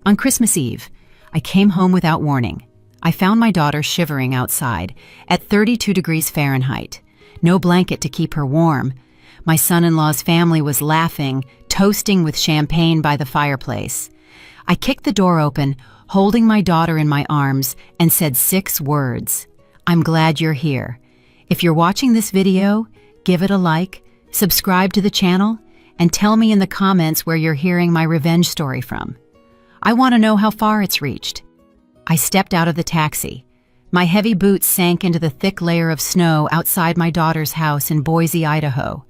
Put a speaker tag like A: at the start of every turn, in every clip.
A: On Christmas Eve, I came home without warning. I found my daughter shivering outside at 32 degrees Fahrenheit. No blanket to keep her warm. My son-in-law's family was laughing, toasting with champagne by the fireplace. I kicked the door open, holding my daughter in my arms, and said 6 words. I'm glad you're here. If you're watching this video, give it a like, subscribe to the channel, and tell me in the comments where you're hearing my revenge story from. I want to know how far it's reached. I stepped out of the taxi. My heavy boots sank into the thick layer of snow outside my daughter's house in Boise, Idaho.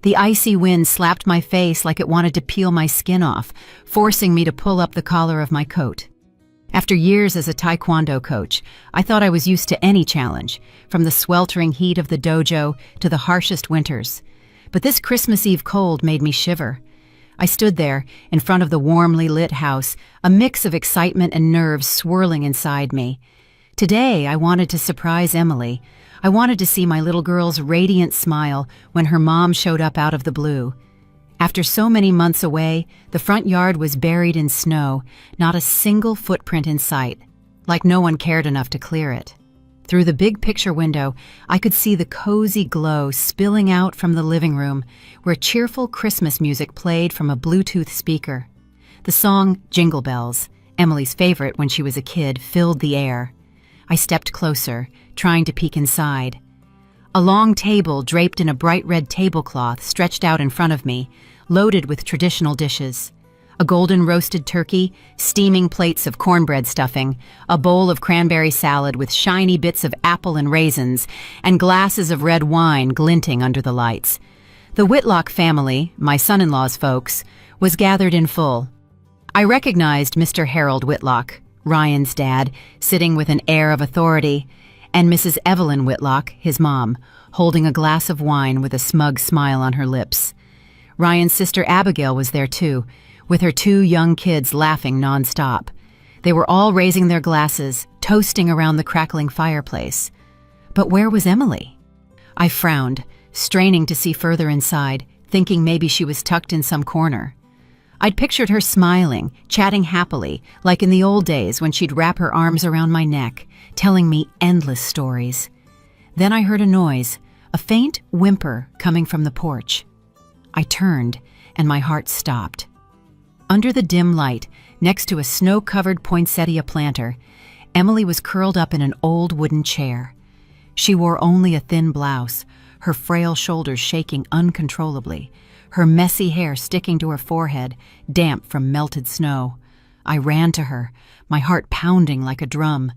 A: The icy wind slapped my face like it wanted to peel my skin off, forcing me to pull up the collar of my coat. After years as a Taekwondo coach, I thought I was used to any challenge, from the sweltering heat of the dojo to the harshest winters. But this Christmas Eve cold made me shiver. I stood there, in front of the warmly lit house, a mix of excitement and nerves swirling inside me. Today, I wanted to surprise Emily. I wanted to see my little girl's radiant smile when her mom showed up out of the blue. After so many months away, the front yard was buried in snow, not a single footprint in sight, like no one cared enough to clear it. Through the big picture window, I could see the cozy glow spilling out from the living room, where cheerful Christmas music played from a Bluetooth speaker. The song Jingle Bells, Emily's favorite when she was a kid, filled the air. I stepped closer, trying to peek inside. A long table draped in a bright red tablecloth stretched out in front of me, loaded with traditional dishes. A golden roasted turkey, steaming plates of cornbread stuffing, a bowl of cranberry salad with shiny bits of apple and raisins, and glasses of red wine glinting under the lights. The Whitlock family, my son-in-law's folks, was gathered in full. I recognized Mr. Harold Whitlock, Ryan's dad, sitting with an air of authority, and Mrs. Evelyn Whitlock, his mom, holding a glass of wine with a smug smile on her lips. Ryan's sister Abigail was there too, with her 2 young kids laughing nonstop. They were all raising their glasses, toasting around the crackling fireplace. But where was Emily? I frowned, straining to see further inside, thinking maybe she was tucked in some corner. I'd pictured her smiling, chatting happily, like in the old days when she'd wrap her arms around my neck, telling me endless stories. Then I heard a noise, a faint whimper coming from the porch. I turned, and my heart stopped. Under the dim light, next to a snow-covered poinsettia planter, Emily was curled up in an old wooden chair. She wore only a thin blouse, her frail shoulders shaking uncontrollably, her messy hair sticking to her forehead, damp from melted snow. I ran to her, my heart pounding like a drum.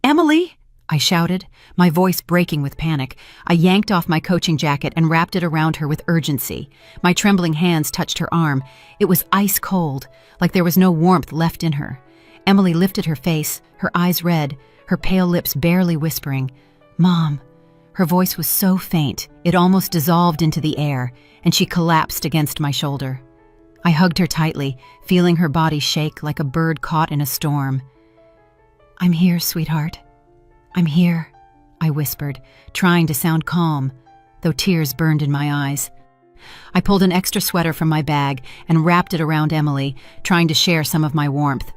A: "Emily!" I shouted, my voice breaking with panic. I yanked off my coaching jacket and wrapped it around her with urgency. My trembling hands touched her arm. It was ice cold, like there was no warmth left in her. Emily lifted her face, her eyes red, her pale lips barely whispering, "Mom." Her voice was so faint, it almost dissolved into the air, and she collapsed against my shoulder. I hugged her tightly, feeling her body shake like a bird caught in a storm. "I'm here, sweetheart. I'm here," I whispered, trying to sound calm, though tears burned in my eyes. I pulled an extra sweater from my bag and wrapped it around Emily, trying to share some of my warmth.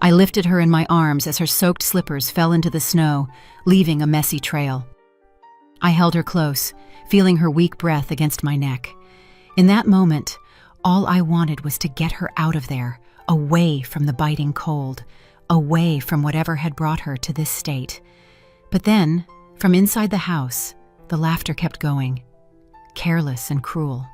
A: I lifted her in my arms as her soaked slippers fell into the snow, leaving a messy trail. I held her close, feeling her weak breath against my neck. In that moment, all I wanted was to get her out of there, away from the biting cold, away from whatever had brought her to this state. But then, from inside the house, the laughter kept going, careless and cruel.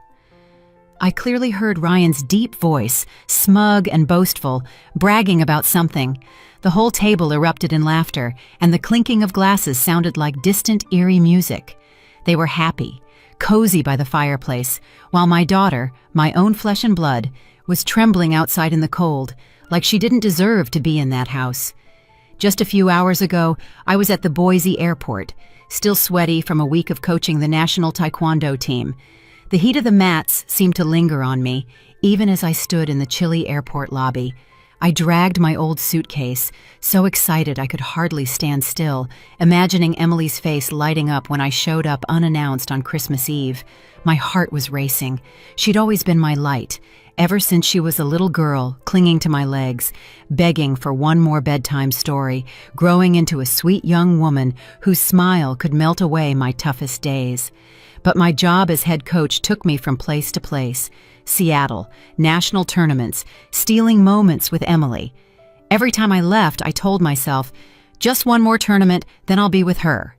A: I clearly heard Ryan's deep voice, smug and boastful, bragging about something. The whole table erupted in laughter, and the clinking of glasses sounded like distant, eerie music. They were happy, cozy by the fireplace, while my daughter, my own flesh and blood, was trembling outside in the cold, like she didn't deserve to be in that house. Just a few hours ago, I was at the Boise airport, still sweaty from a week of coaching the national Taekwondo team. The heat of the mats seemed to linger on me, even as I stood in the chilly airport lobby. I dragged my old suitcase, so excited I could hardly stand still, imagining Emily's face lighting up when I showed up unannounced on Christmas Eve. My heart was racing. She'd always been my light, ever since she was a little girl, clinging to my legs, begging for one more bedtime story, growing into a sweet young woman whose smile could melt away my toughest days. But my job as head coach took me from place to place: Seattle, national tournaments, stealing moments with Emily. Every time I left, I told myself, just one more tournament, then I'll be with her.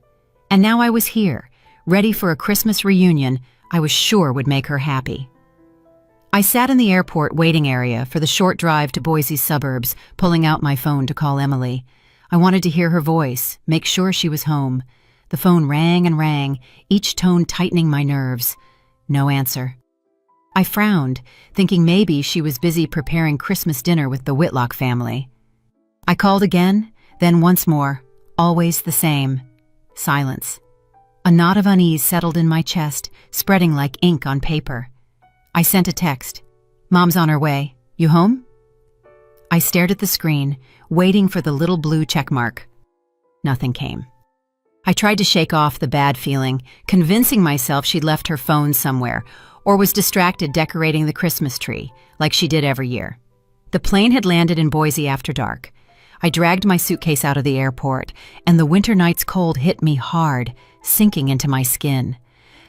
A: And now I was here, ready for a Christmas reunion I was sure would make her happy. I sat in the airport waiting area for the short drive to Boise's suburbs, pulling out my phone to call Emily. I wanted to hear her voice, make sure she was home. The phone rang and rang, each tone tightening my nerves. No answer. I frowned, thinking maybe she was busy preparing Christmas dinner with the Whitlock family. I called again, then once more, always the same. Silence. A knot of unease settled in my chest, spreading like ink on paper. I sent a text. "Mom's on her way. You home?" I stared at the screen, waiting for the little blue check mark. Nothing came. I tried to shake off the bad feeling, convincing myself she'd left her phone somewhere, or was distracted decorating the Christmas tree, like she did every year. The plane had landed in Boise after dark. I dragged my suitcase out of the airport, and the winter night's cold hit me hard, sinking into my skin.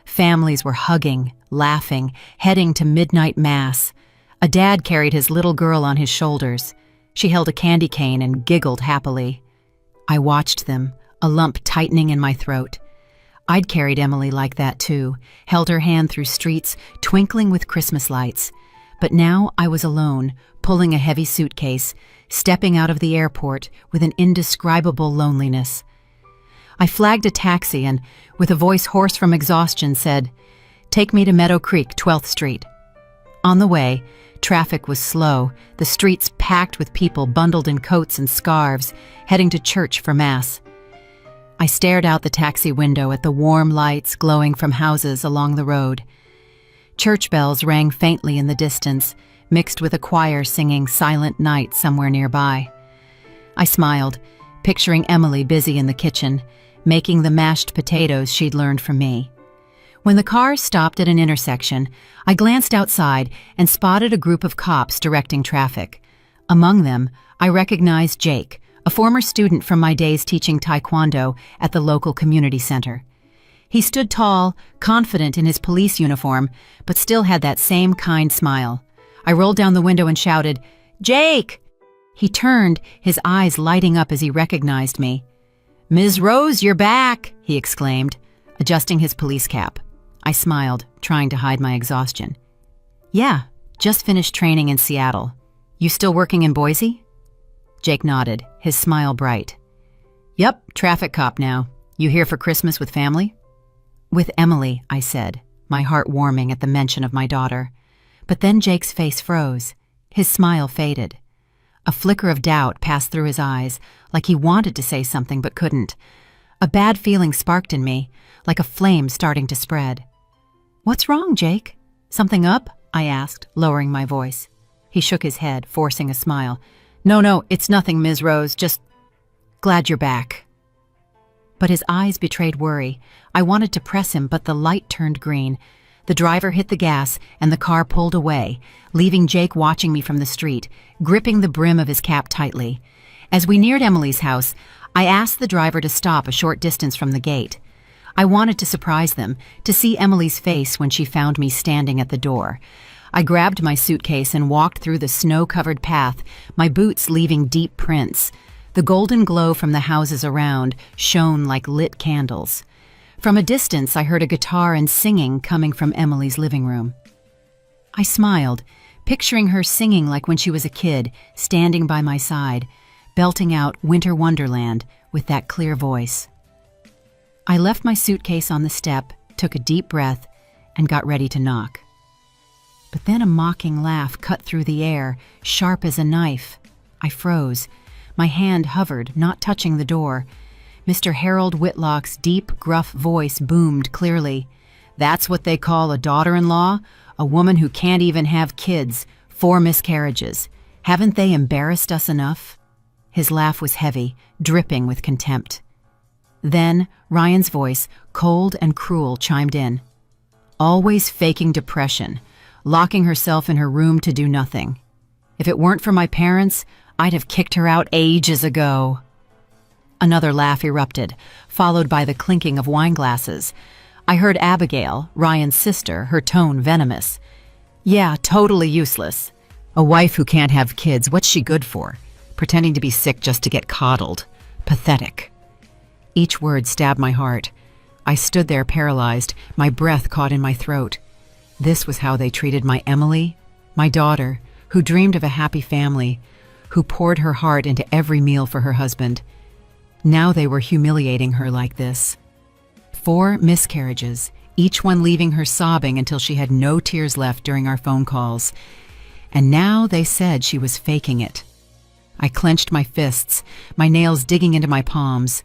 A: Families were hugging, laughing, heading to midnight mass. A dad carried his little girl on his shoulders. She held a candy cane and giggled happily. I watched them, a lump tightening in my throat. I'd carried Emily like that too, held her hand through streets twinkling with Christmas lights. But now I was alone, pulling a heavy suitcase, stepping out of the airport with an indescribable loneliness. I flagged a taxi and, with a voice hoarse from exhaustion, said, "Take me to Meadow Creek, 12th Street." On the way, traffic was slow, the streets packed with people bundled in coats and scarves, heading to church for Mass. I stared out the taxi window at the warm lights glowing from houses along the road. Church bells rang faintly in the distance, mixed with a choir singing Silent Night somewhere nearby. I smiled, picturing Emily busy in the kitchen, making the mashed potatoes she'd learned from me. When the car stopped at an intersection, I glanced outside and spotted a group of cops directing traffic. Among them, I recognized Jake, a former student from my days teaching Taekwondo at the local community center. He stood tall, confident in his police uniform, but still had that same kind smile. I rolled down the window and shouted, "Jake!" He turned, his eyes lighting up as he recognized me. "Ms. Rose, you're back!" he exclaimed, adjusting his police cap. I smiled, trying to hide my exhaustion. "Yeah, just finished training in Seattle. You still working in Boise?" Jake nodded, his smile bright. "Yep, traffic cop now. You here for Christmas with family?" "With Emily," I said, my heart warming at the mention of my daughter. But then Jake's face froze. His smile faded. A flicker of doubt passed through his eyes, like he wanted to say something but couldn't. A bad feeling sparked in me, like a flame starting to spread. "What's wrong, Jake? Something up?" I asked, lowering my voice. He shook his head, forcing a smile. No, it's nothing, Ms. Rose, just glad you're back." But his eyes betrayed worry. I wanted to press him, but the light turned green. The driver hit the gas, and the car pulled away, leaving Jake watching me from the street, gripping the brim of his cap tightly. As we neared Emily's house, I asked the driver to stop a short distance from the gate. I wanted to surprise them, to see Emily's face when she found me standing at the door. I grabbed my suitcase and walked through the snow-covered path, my boots leaving deep prints. The golden glow from the houses around shone like lit candles. From a distance, I heard a guitar and singing coming from Emily's living room. I smiled, picturing her singing like when she was a kid, standing by my side, belting out Winter Wonderland with that clear voice. I left my suitcase on the step, took a deep breath, and got ready to knock. But then a mocking laugh cut through the air, sharp as a knife. I froze. My hand hovered, not touching the door. Mr. Harold Whitlock's deep, gruff voice boomed clearly. "That's what they call a daughter-in-law? A woman who can't even have kids, 4 miscarriages. Haven't they embarrassed us enough?" His laugh was heavy, dripping with contempt. Then Ryan's voice, cold and cruel, chimed in. "Always faking depression. locking herself in her room to do nothing. If it weren't for my parents, I'd have kicked her out ages ago." Another laugh erupted, followed by the clinking of wine glasses. I heard Abigail, Ryan's sister, her tone venomous. "Yeah, totally useless. A wife who can't have kids, what's she good for? Pretending to be sick just to get coddled. Pathetic." Each word stabbed my heart. I stood there paralyzed, my breath caught in my throat. This was how they treated my Emily, my daughter, who dreamed of a happy family, who poured her heart into every meal for her husband. Now they were humiliating her like this. 4 miscarriages, each one leaving her sobbing until she had no tears left during our phone calls. And now they said she was faking it. I clenched my fists, my nails digging into my palms.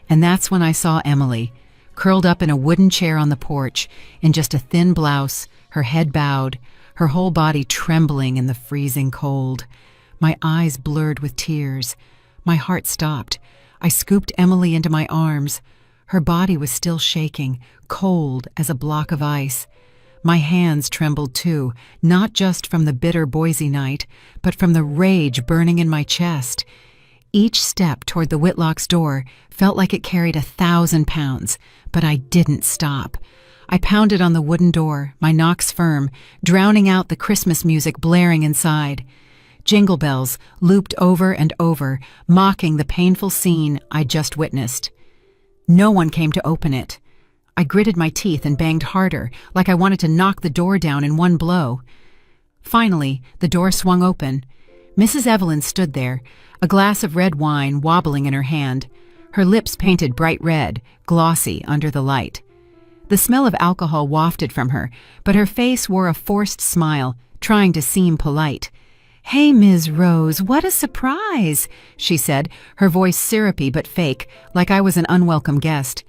A: And that's when I saw Emily, curled up in a wooden chair on the porch, in just a thin blouse, her head bowed, her whole body trembling in the freezing cold. My eyes blurred with tears. My heart stopped. I scooped Emily into my arms. Her body was still shaking, cold as a block of ice. My hands trembled too, not just from the bitter Boise night, but from the rage burning in my chest. Each step toward the Whitlock's door felt like it carried 1,000 pounds, but I didn't stop. I pounded on the wooden door, my knocks firm, drowning out the Christmas music blaring inside. Jingle bells looped over and over, mocking the painful scene I'd just witnessed. No one came to open it. I gritted my teeth and banged harder, like I wanted to knock the door down in one blow. Finally, the door swung open. Mrs. Evelyn stood there, a glass of red wine wobbling in her hand, her lips painted bright red, glossy under the light. The smell of alcohol wafted from her, but her face wore a forced smile, trying to seem polite. "Hey, Ms. Rose, what a surprise," she said, her voice syrupy but fake, like I was an unwelcome guest.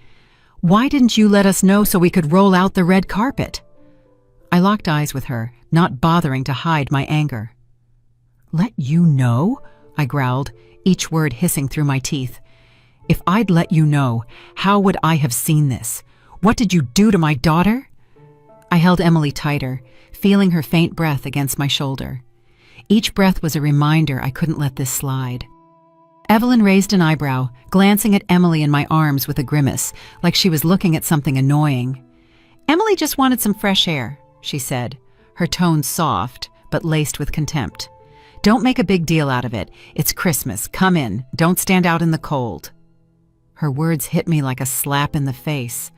A: "Why didn't you let us know so we could roll out the red carpet?" I locked eyes with her, not bothering to hide my anger. "Let you know?" I growled, each word hissing through my teeth. "If I'd let you know, how would I have seen this? What did you do to my daughter?" I held Emily tighter, feeling her faint breath against my shoulder. Each breath was a reminder I couldn't let this slide. Evelyn raised an eyebrow, glancing at Emily in my arms with a grimace, like she was looking at something annoying. "Emily just wanted some fresh air," she said, her tone soft, but laced with contempt. "Don't make a big deal out of it. It's Christmas. Come in. Don't stand out in the cold." Her words hit me like a slap in the face.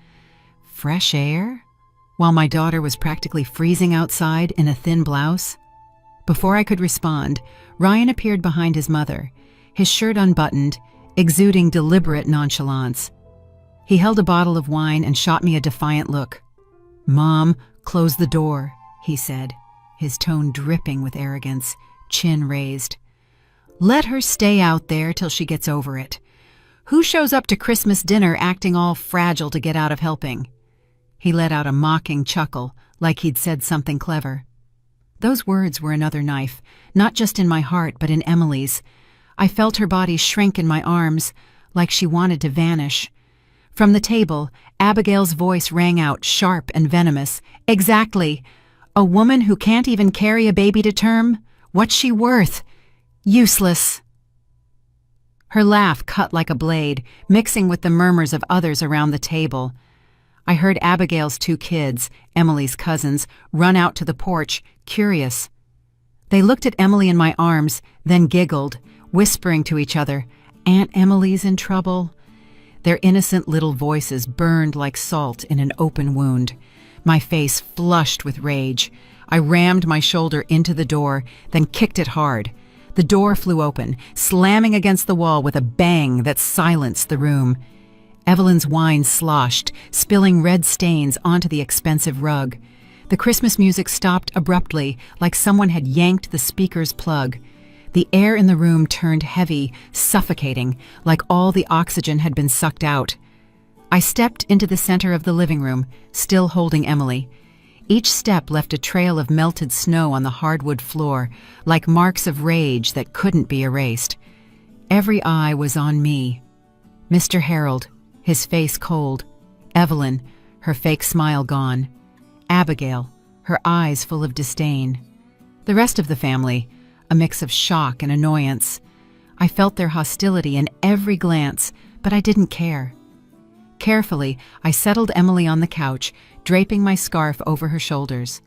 A: Fresh air? While my daughter was practically freezing outside in a thin blouse? Before I could respond, Ryan appeared behind his mother, his shirt unbuttoned, exuding deliberate nonchalance. He held a bottle of wine and shot me a defiant look. "Mom, close the door," he said, his tone dripping with arrogance, chin raised. "Let her stay out there till she gets over it. Who shows up to Christmas dinner acting all fragile to get out of helping?" He let out a mocking chuckle, like he'd said something clever. Those words were another knife, not just in my heart, but in Emily's. I felt her body shrink in my arms, like she wanted to vanish. From the table, Abigail's voice rang out, sharp and venomous. "Exactly. A woman who can't even carry a baby to term? What's she worth? Useless." Her laugh cut like a blade, mixing with the murmurs of others around the table. I heard Abigail's 2 kids, Emily's cousins, run out to the porch, curious. They looked at Emily in my arms, then giggled, whispering to each other, "Aunt Emily's in trouble." Their innocent little voices burned like salt in an open wound. My face flushed with rage. I rammed my shoulder into the door, then kicked it hard. The door flew open, slamming against the wall with a bang that silenced the room. Evelyn's wine sloshed, spilling red stains onto the expensive rug. The Christmas music stopped abruptly, like someone had yanked the speaker's plug. The air in the room turned heavy, suffocating, like all the oxygen had been sucked out. I stepped into the center of the living room, still holding Emily. Each step left a trail of melted snow on the hardwood floor, like marks of rage that couldn't be erased. Every eye was on me. Mr. Harold, his face cold. Evelyn, her fake smile gone. Abigail, her eyes full of disdain. The rest of the family, a mix of shock and annoyance. I felt their hostility in every glance, but I didn't care. Carefully, I settled Emily on the couch, draping my scarf over her shoulders.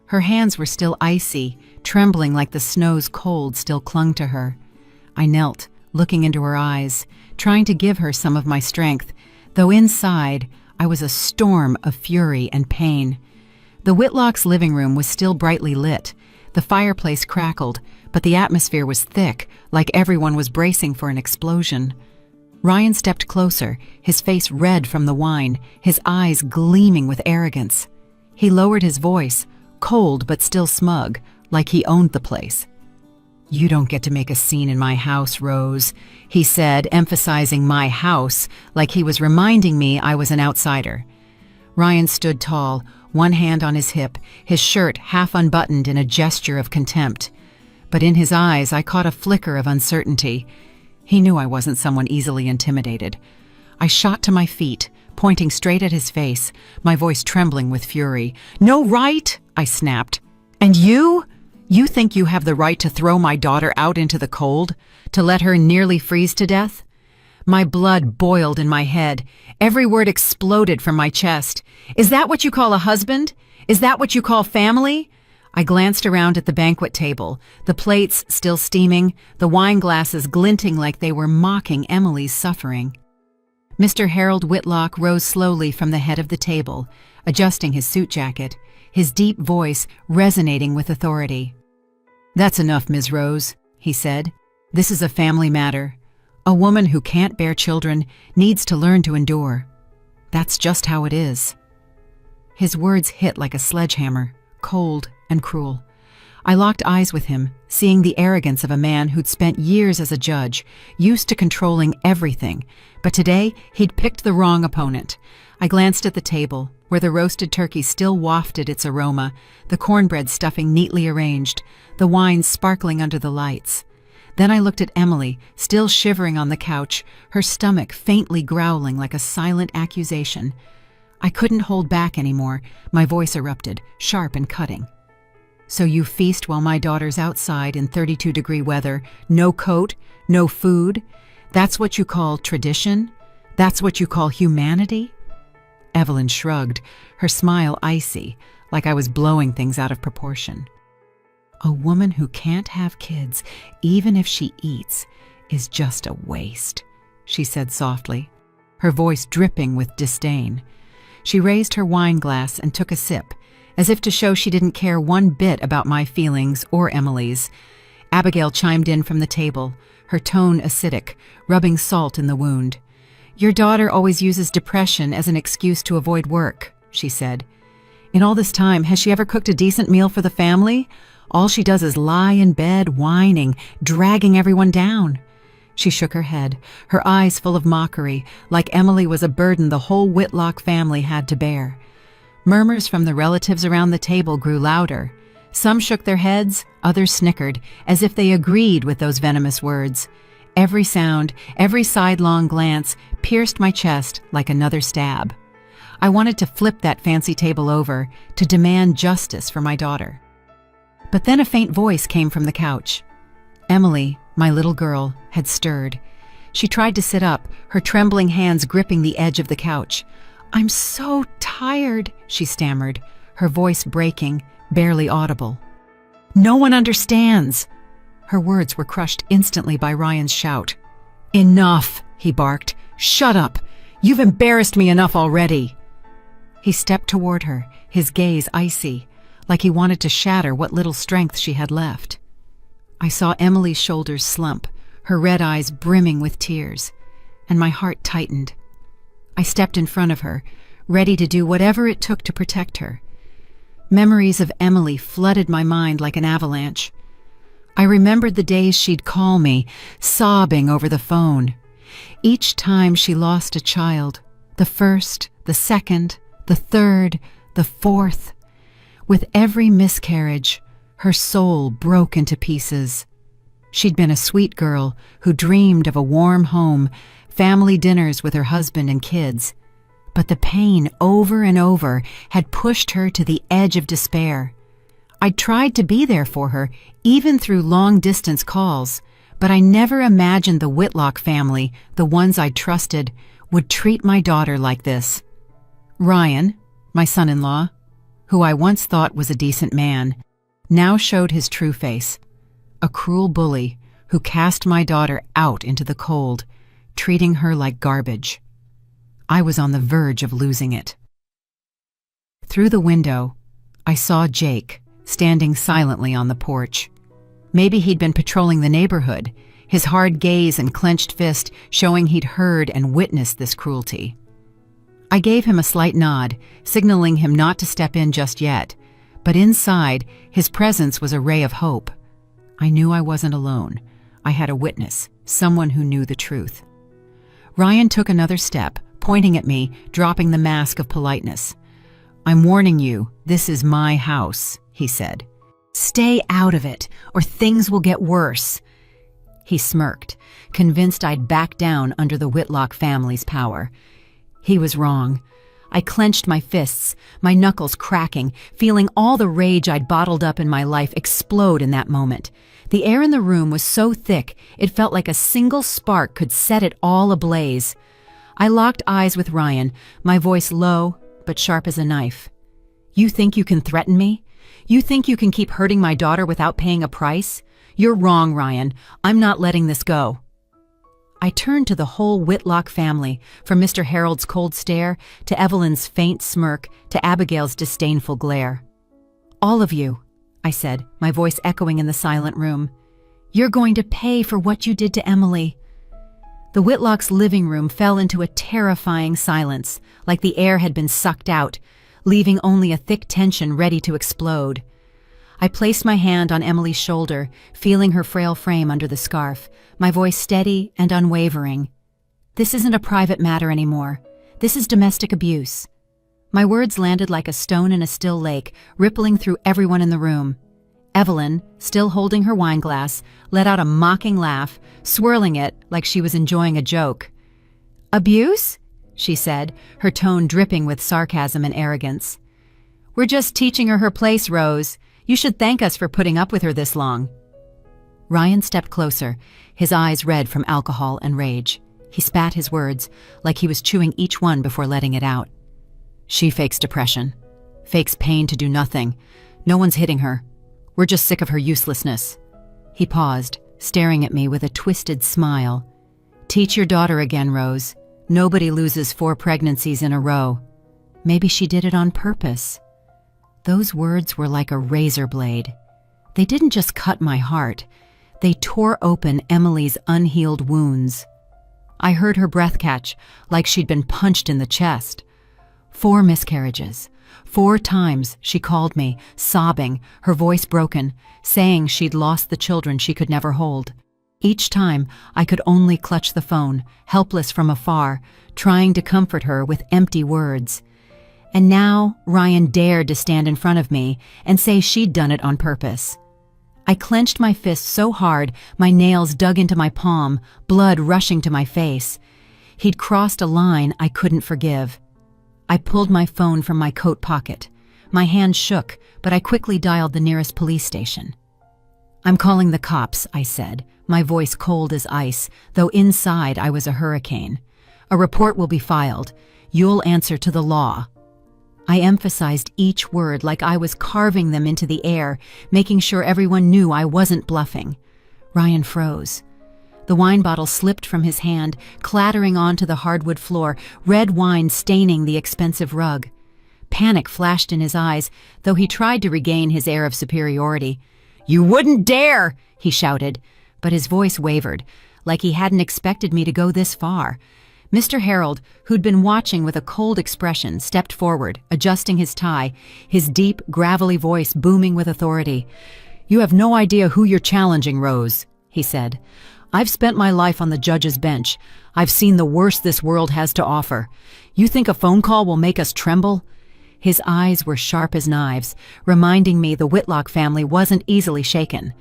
A: Her hands were still icy, trembling like the snow's cold still clung to her. I knelt, looking into her eyes, trying to give her some of my strength, though inside I was a storm of fury and pain. The Whitlocks' living room was still brightly lit. The fireplace crackled, but the atmosphere was thick, like everyone was bracing for an explosion. Ryan stepped closer, his face red from the wine, his eyes gleaming with arrogance. He lowered his voice, cold but still smug, like he owned the place. "You don't get to make a scene in my house, Rose," he said, emphasizing my house, like he was reminding me I was an outsider. Ryan stood tall, one hand on his hip, his shirt half unbuttoned in a gesture of contempt. But in his eyes I caught a flicker of uncertainty. He knew I wasn't someone easily intimidated. I shot to my feet, pointing straight at his face, my voice trembling with fury. "No right?" I snapped. "And you? You think you have the right to throw my daughter out into the cold? To let her nearly freeze to death?" My blood boiled in my head. Every word exploded from my chest. "Is that what you call a husband? Is that what you call family?" I glanced around at the banquet table, the plates still steaming, the wine glasses glinting like they were mocking Emily's suffering. Mr. Harold Whitlock rose slowly from the head of the table, adjusting his suit jacket, his deep voice resonating with authority. "That's enough, Ms. Rose," he said. "This is a family matter. A woman who can't bear children needs to learn to endure. That's just how it is." His words hit like a sledgehammer, cold and cruel. I locked eyes with him, seeing the arrogance of a man who'd spent years as a judge, used to controlling everything, but today he'd picked the wrong opponent. I glanced at the table, where the roasted turkey still wafted its aroma, the cornbread stuffing neatly arranged, the wine sparkling under the lights. Then I looked at Emily, still shivering on the couch, her stomach faintly growling like a silent accusation. I couldn't hold back anymore. My voice erupted, sharp and cutting. "So you feast while my daughter's outside in 32-degree weather, no coat, no food? That's what you call tradition? That's what you call humanity?" Evelyn shrugged, her smile icy, like I was blowing things out of proportion. "A woman who can't have kids, even if she eats, is just a waste," she said softly, her voice dripping with disdain. She raised her wine glass and took a sip, as if to show she didn't care one bit about my feelings or Emily's. Abigail chimed in from the table, her tone acidic, rubbing salt in the wound. "Your daughter always uses depression as an excuse to avoid work," she said. "In all this time, has she ever cooked a decent meal for the family? All she does is lie in bed, whining, dragging everyone down." She shook her head, her eyes full of mockery, like Emily was a burden the whole Whitlock family had to bear. Murmurs from the relatives around the table grew louder. Some shook their heads, others snickered, as if they agreed with those venomous words. Every sound, every sidelong glance pierced my chest like another stab. I wanted to flip that fancy table over, to demand justice for my daughter. But then a faint voice came from the couch. Emily, my little girl, had stirred. She tried to sit up, her trembling hands gripping the edge of the couch. "I'm so tired," she stammered, her voice breaking, barely audible. "No one understands." Her words were crushed instantly by Ryan's shout. "Enough," he barked. "Shut up. You've embarrassed me enough already." He stepped toward her, his gaze icy, like he wanted to shatter what little strength she had left. I saw Emily's shoulders slump, her red eyes brimming with tears, and my heart tightened. I stepped in front of her, ready to do whatever it took to protect her. Memories of Emily flooded my mind like an avalanche. I remembered the days she'd call me, sobbing over the phone. Each time she lost a child, the first, the second, the third, the fourth. With every miscarriage, her soul broke into pieces. She'd been a sweet girl who dreamed of a warm home, family dinners with her husband and kids. but the pain over and over had pushed her to the edge of despair. I tried to be there for her, even through long-distance calls, but I never imagined the Whitlock family, the ones I trusted, would treat my daughter like this. Ryan, my son-in-law, who I once thought was a decent man, now showed his true face, a cruel bully who cast my daughter out into the cold, treating her like garbage. I was on the verge of losing it. Through the window, I saw Jake standing silently on the porch. Maybe he'd been patrolling the neighborhood, his hard gaze and clenched fist showing he'd heard and witnessed this cruelty. I gave him a slight nod, signaling him not to step in just yet, but inside, his presence was a ray of hope. I knew I wasn't alone. I had a witness, someone who knew the truth. Ryan took another step, pointing at me, dropping the mask of politeness. "I'm warning you, this is my house," he said. "Stay out of it, or things will get worse." He smirked, convinced I'd back down under the Whitlock family's power. He was wrong. I clenched my fists, my knuckles cracking, feeling all the rage I'd bottled up in my life explode in that moment. The air in the room was so thick, it felt like a single spark could set it all ablaze. I locked eyes with Ryan, my voice low but sharp as a knife. "You think you can threaten me? You think you can keep hurting my daughter without paying a price? You're wrong, Ryan. I'm not letting this go." I turned to the whole Whitlock family, from Mr. Harold's cold stare to Evelyn's faint smirk to Abigail's disdainful glare. "All of you," I said, my voice echoing in the silent room. "You're going to pay for what you did to Emily." The Whitlock's living room fell into a terrifying silence, like the air had been sucked out, leaving only a thick tension ready to explode. I placed my hand on Emily's shoulder, feeling her frail frame under the scarf, my voice steady and unwavering. "This isn't a private matter anymore. This is domestic abuse." My words landed like a stone in a still lake, rippling through everyone in the room. Evelyn, still holding her wineglass, let out a mocking laugh, swirling it like she was enjoying a joke. "Abuse?" she said, her tone dripping with sarcasm and arrogance. "We're just teaching her place, Rose. You should thank us for putting up with her this long." Ryan stepped closer, his eyes red from alcohol and rage. He spat his words, like he was chewing each one before letting it out. "She fakes depression. Fakes pain to do nothing. No one's hitting her. We're just sick of her uselessness." He paused, staring at me with a twisted smile. "Teach your daughter again, Rose. Nobody loses 4 pregnancies in a row. Maybe she did it on purpose." Those words were like a razor blade. They didn't just cut my heart. They tore open Emily's unhealed wounds. I heard her breath catch, like she'd been punched in the chest. 4 miscarriages. 4 times she called me, sobbing, her voice broken, saying she'd lost the children she could never hold. Each time, I could only clutch the phone, helpless from afar, trying to comfort her with empty words. And now Ryan dared to stand in front of me and say she'd done it on purpose. I clenched my fist so hard my nails dug into my palm, blood rushing to my face. He'd crossed a line I couldn't forgive. I pulled my phone from my coat pocket. My hand shook, but I quickly dialed the nearest police station. "I'm calling the cops," I said, my voice cold as ice, though inside I was a hurricane. "A report will be filed. You'll answer to the law." I emphasized each word like I was carving them into the air, making sure everyone knew I wasn't bluffing. Ryan froze. The wine bottle slipped from his hand, clattering onto the hardwood floor, red wine staining the expensive rug. Panic flashed in his eyes, though he tried to regain his air of superiority. "You wouldn't dare!" he shouted, but his voice wavered, like he hadn't expected me to go this far. Mr. Harold, who'd been watching with a cold expression, stepped forward, adjusting his tie, his deep, gravelly voice booming with authority. "You have no idea who you're challenging, Rose," he said. "I've spent my life on the judge's bench. I've seen the worst this world has to offer. You think a phone call will make us tremble?" His eyes were sharp as knives, reminding me the Whitlock family wasn't easily shaken.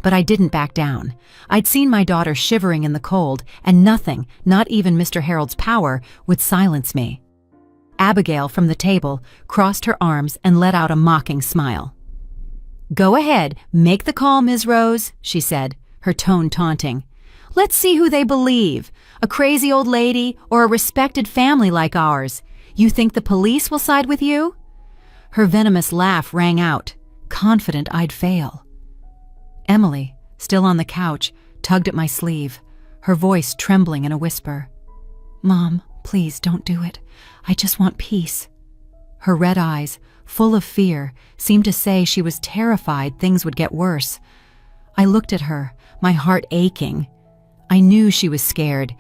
A: But I didn't back down. I'd seen my daughter shivering in the cold, and nothing, not even Mr. Harold's power, would silence me. Abigail, from the table, crossed her arms and let out a mocking smile. "Go ahead, make the call, Ms. Rose," she said, her tone taunting. "Let's see who they believe, a crazy old lady or a respected family like ours. You think the police will side with you?" Her venomous laugh rang out, confident I'd fail. Emily, still on the couch, tugged at my sleeve, her voice trembling in a whisper. "Mom, please don't do it. I just want peace." Her red eyes, full of fear, seemed to say she was terrified things would get worse. I looked at her, my heart aching. I knew she was scared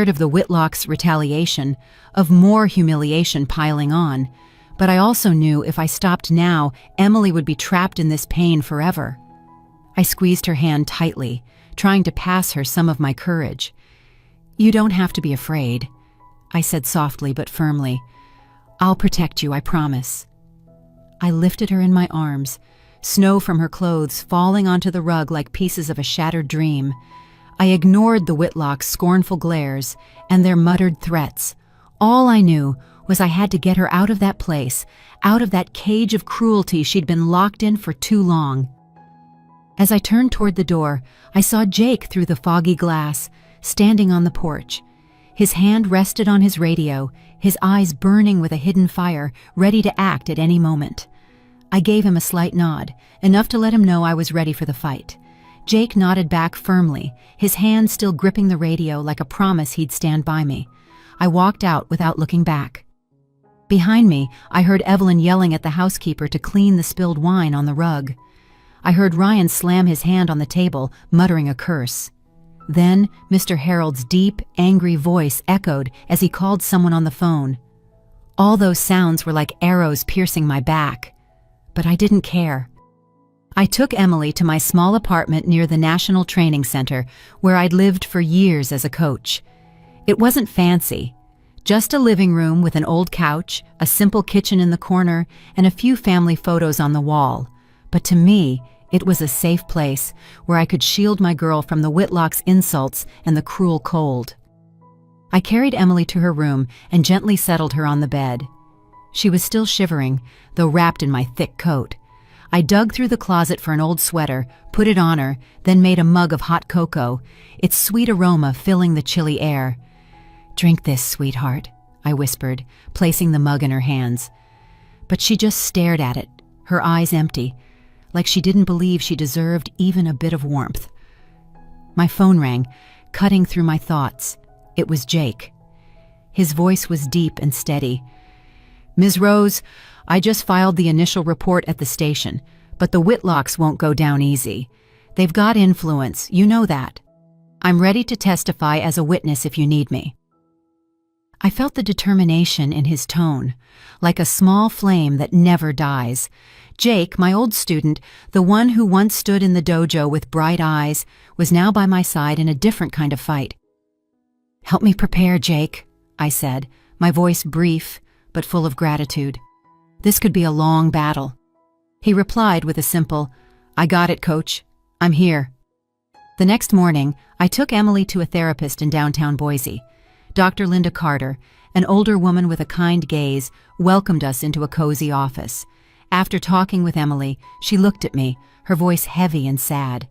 A: of the Whitlocks' retaliation, of more humiliation piling on, but I also knew if I stopped now, Emily would be trapped in this pain forever. I squeezed her hand tightly, trying to pass her some of my courage. "You don't have to be afraid," I said softly but firmly. "I'll protect you, I promise." I lifted her in my arms, snow from her clothes falling onto the rug like pieces of a shattered dream. I ignored the Whitlocks' scornful glares and their muttered threats. All I knew was I had to get her out of that place, out of that cage of cruelty she'd been locked in for too long. As I turned toward the door, I saw Jake through the foggy glass, standing on the porch. His hand rested on his radio, his eyes burning with a hidden fire, ready to act at any moment. I gave him a slight nod, enough to let him know I was ready for the fight. Jake nodded back firmly, his hand still gripping the radio like a promise he'd stand by me. I walked out without looking back. Behind me, I heard Evelyn yelling at the housekeeper to clean the spilled wine on the rug. I heard Ryan slam his hand on the table, muttering a curse. Then Mr. Harold's deep, angry voice echoed as he called someone on the phone. All those sounds were like arrows piercing my back. But I didn't care. I took Emily to my small apartment near the National Training Center, where I'd lived for years as a coach. It wasn't fancy. Just a living room with an old couch, a simple kitchen in the corner, and a few family photos on the wall. But to me, it was a safe place where I could shield my girl from the Whitlocks' insults and the cruel cold. I carried Emily to her room and gently settled her on the bed. She was still shivering, though wrapped in my thick coat. I dug through the closet for an old sweater, put it on her, then made a mug of hot cocoa, its sweet aroma filling the chilly air. "Drink this, sweetheart," I whispered, placing the mug in her hands. But she just stared at it, her eyes empty, like she didn't believe she deserved even a bit of warmth. My phone rang, cutting through my thoughts. It was Jake. His voice was deep and steady. "Ms. Rose, I just filed the initial report at the station, but the Whitlocks won't go down easy. They've got influence, you know that. I'm ready to testify as a witness if you need me." I felt the determination in his tone, like a small flame that never dies. Jake, my old student, the one who once stood in the dojo with bright eyes, was now by my side in a different kind of fight. "Help me prepare, Jake," I said, my voice brief but full of gratitude. This could be a long battle. He replied with a simple, "I got it, Coach. I'm here." The next morning, I took Emily to a therapist in downtown Boise. Dr. Linda Carter, an older woman with a kind gaze, welcomed us into a cozy office. After talking with Emily, she looked at me, her voice heavy and sad.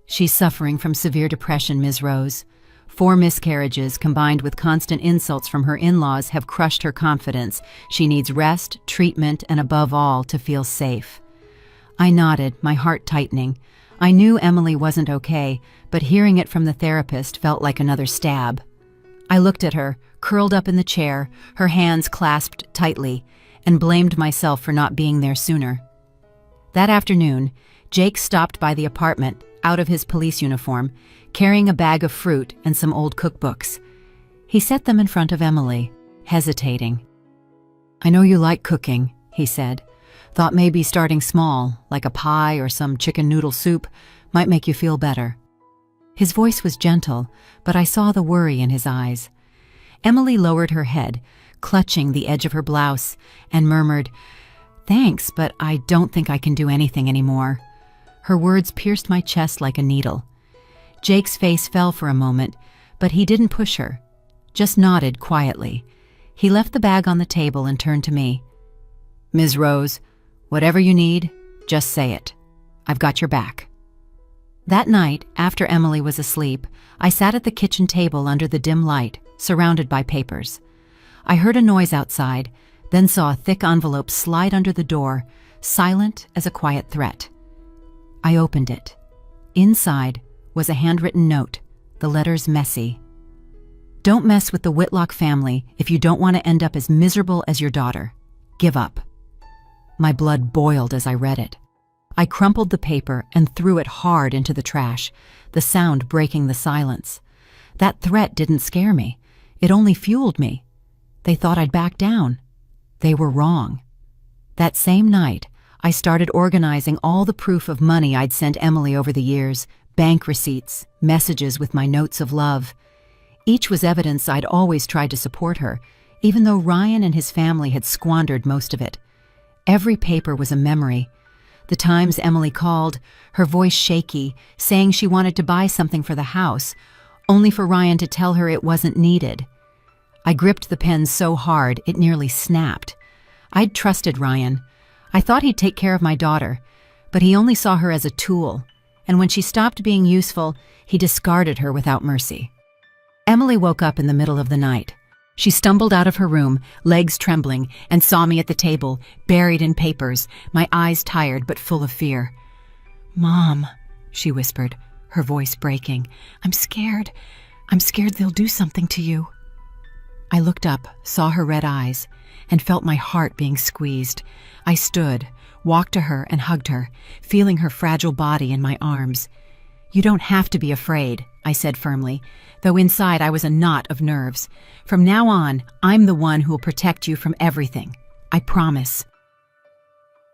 A: "She's suffering from severe depression, Ms. Rose. 4 miscarriages combined with constant insults from her in-laws have crushed her confidence. She needs rest, treatment, and above all, to feel safe." I nodded, my heart tightening. I knew Emily wasn't okay, but hearing it from the therapist felt like another stab. I looked at her, curled up in the chair, her hands clasped tightly, and blamed myself for not being there sooner. That afternoon, Jake stopped by the apartment, out of his police uniform, carrying a bag of fruit and some old cookbooks. He set them in front of Emily, hesitating. "I know you like cooking," he said. "Thought maybe starting small, like a pie or some chicken noodle soup, might make you feel better." His voice was gentle, but I saw the worry in his eyes. Emily lowered her head, clutching the edge of her blouse, and murmured, "Thanks, but I don't think I can do anything anymore." Her words pierced my chest like a needle. Jake's face fell for a moment, but he didn't push her, just nodded quietly. He left the bag on the table and turned to me. "Ms. Rose, whatever you need, just say it. I've got your back." That night, after Emily was asleep, I sat at the kitchen table under the dim light, surrounded by papers. I heard a noise outside, then saw a thick envelope slide under the door, silent as a quiet threat. I opened it. Inside was a handwritten note, the letters messy. "Don't mess with the Whitlock family if you don't want to end up as miserable as your daughter. Give up." My blood boiled as I read it. I crumpled the paper and threw it hard into the trash, the sound breaking the silence. That threat didn't scare me. It only fueled me. They thought I'd back down. They were wrong. That same night, I started organizing all the proof of money I'd sent Emily over the years, bank receipts, messages with my notes of love. Each was evidence I'd always tried to support her, even though Ryan and his family had squandered most of it. Every paper was a memory. The times Emily called, her voice shaky, saying she wanted to buy something for the house, only for Ryan to tell her it wasn't needed. I gripped the pen so hard it nearly snapped. I'd trusted Ryan. I thought he'd take care of my daughter, but he only saw her as a tool, and when she stopped being useful, he discarded her without mercy. Emily woke up in the middle of the night. She stumbled out of her room, legs trembling, and saw me at the table, buried in papers, my eyes tired but full of fear. "Mom," she whispered, her voice breaking. I'm scared. I'm scared they'll do something to you." I looked up, saw her red eyes, and felt my heart being squeezed. I stood, walked to her and hugged her, feeling her fragile body in my arms. "You don't have to be afraid," I said firmly, though inside I was a knot of nerves. "From now on, I'm the one who will protect you from everything. I promise."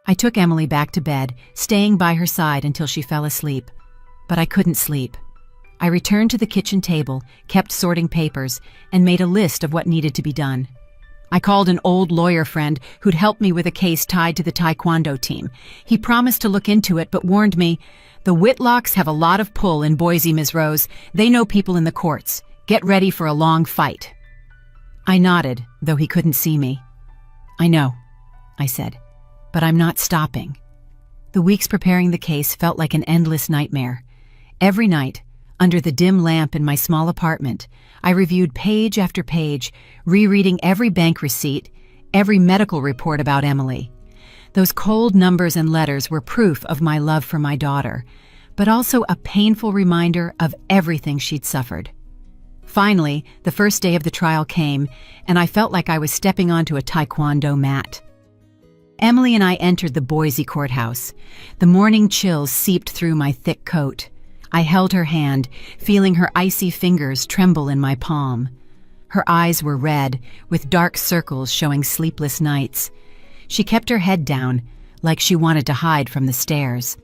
A: I took Emily back to bed, staying by her side until she fell asleep. But I couldn't sleep. I returned to the kitchen table, kept sorting papers, and made a list of what needed to be done. I called an old lawyer friend who'd helped me with a case tied to the Taekwondo team. He promised to look into it, but warned me, "The Whitlocks have a lot of pull in Boise, Ms. Rose. They know people in the courts. Get ready for a long fight." I nodded, though he couldn't see me. "I know," I said, "but I'm not stopping." The weeks preparing the case felt like an endless nightmare. Every night, under the dim lamp in my small apartment, I reviewed page after page, rereading every bank receipt, every medical report about Emily. Those cold numbers and letters were proof of my love for my daughter, but also a painful reminder of everything she'd suffered. Finally, the first day of the trial came, and I felt like I was stepping onto a Taekwondo mat. Emily and I entered the Boise courthouse. The morning chills seeped through my thick coat. I held her hand, feeling her icy fingers tremble in my palm. Her eyes were red, with dark circles showing sleepless nights. She kept her head down, like she wanted to hide from the stares.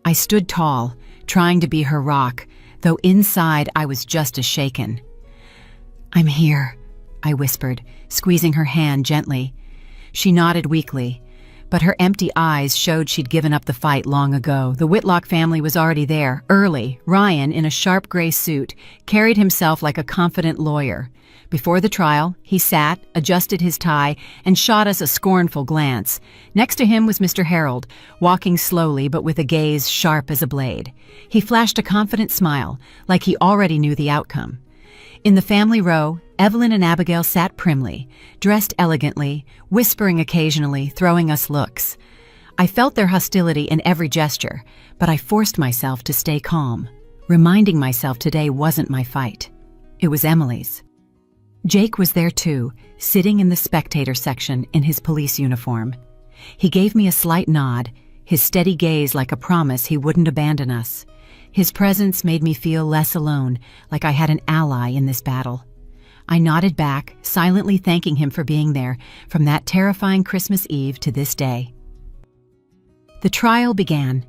A: I stood tall, trying to be her rock, though inside I was just as shaken. "I'm here," I whispered, squeezing her hand gently. She nodded weakly, but her empty eyes showed she'd given up the fight long ago. The Whitlock family was already there, early. Ryan, in a sharp gray suit, carried himself like a confident lawyer. Before the trial, he sat, adjusted his tie, and shot us a scornful glance. Next to him was Mr. Harold, walking slowly but with a gaze sharp as a blade. He flashed a confident smile, like he already knew the outcome. In the family row, Evelyn and Abigail sat primly, dressed elegantly, whispering occasionally, throwing us looks. I felt their hostility in every gesture, but I forced myself to stay calm, reminding myself today wasn't my fight. It was Emily's. Jake was there too, sitting in the spectator section in his police uniform. He gave me a slight nod, his steady gaze like a promise he wouldn't abandon us. His presence made me feel less alone, like I had an ally in this battle. I nodded back, silently thanking him for being there, from that terrifying Christmas Eve to this day. The trial began.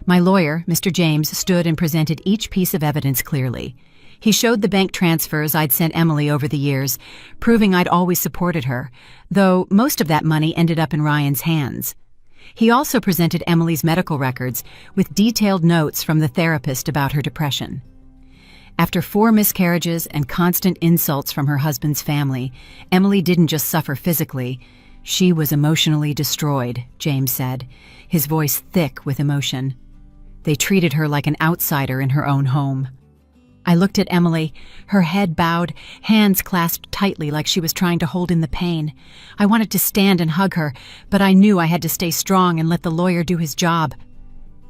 A: My lawyer, Mr. James, stood and presented each piece of evidence clearly. He showed the bank transfers I'd sent Emily over the years, proving I'd always supported her, though most of that money ended up in Ryan's hands. He also presented Emily's medical records with detailed notes from the therapist about her depression. After 4 miscarriages and constant insults from her husband's family, Emily didn't just suffer physically, she was emotionally destroyed, James said, his voice thick with emotion. They treated her like an outsider in her own home. I looked at Emily, her head bowed, hands clasped tightly like she was trying to hold in the pain. I wanted to stand and hug her, but I knew I had to stay strong and let the lawyer do his job.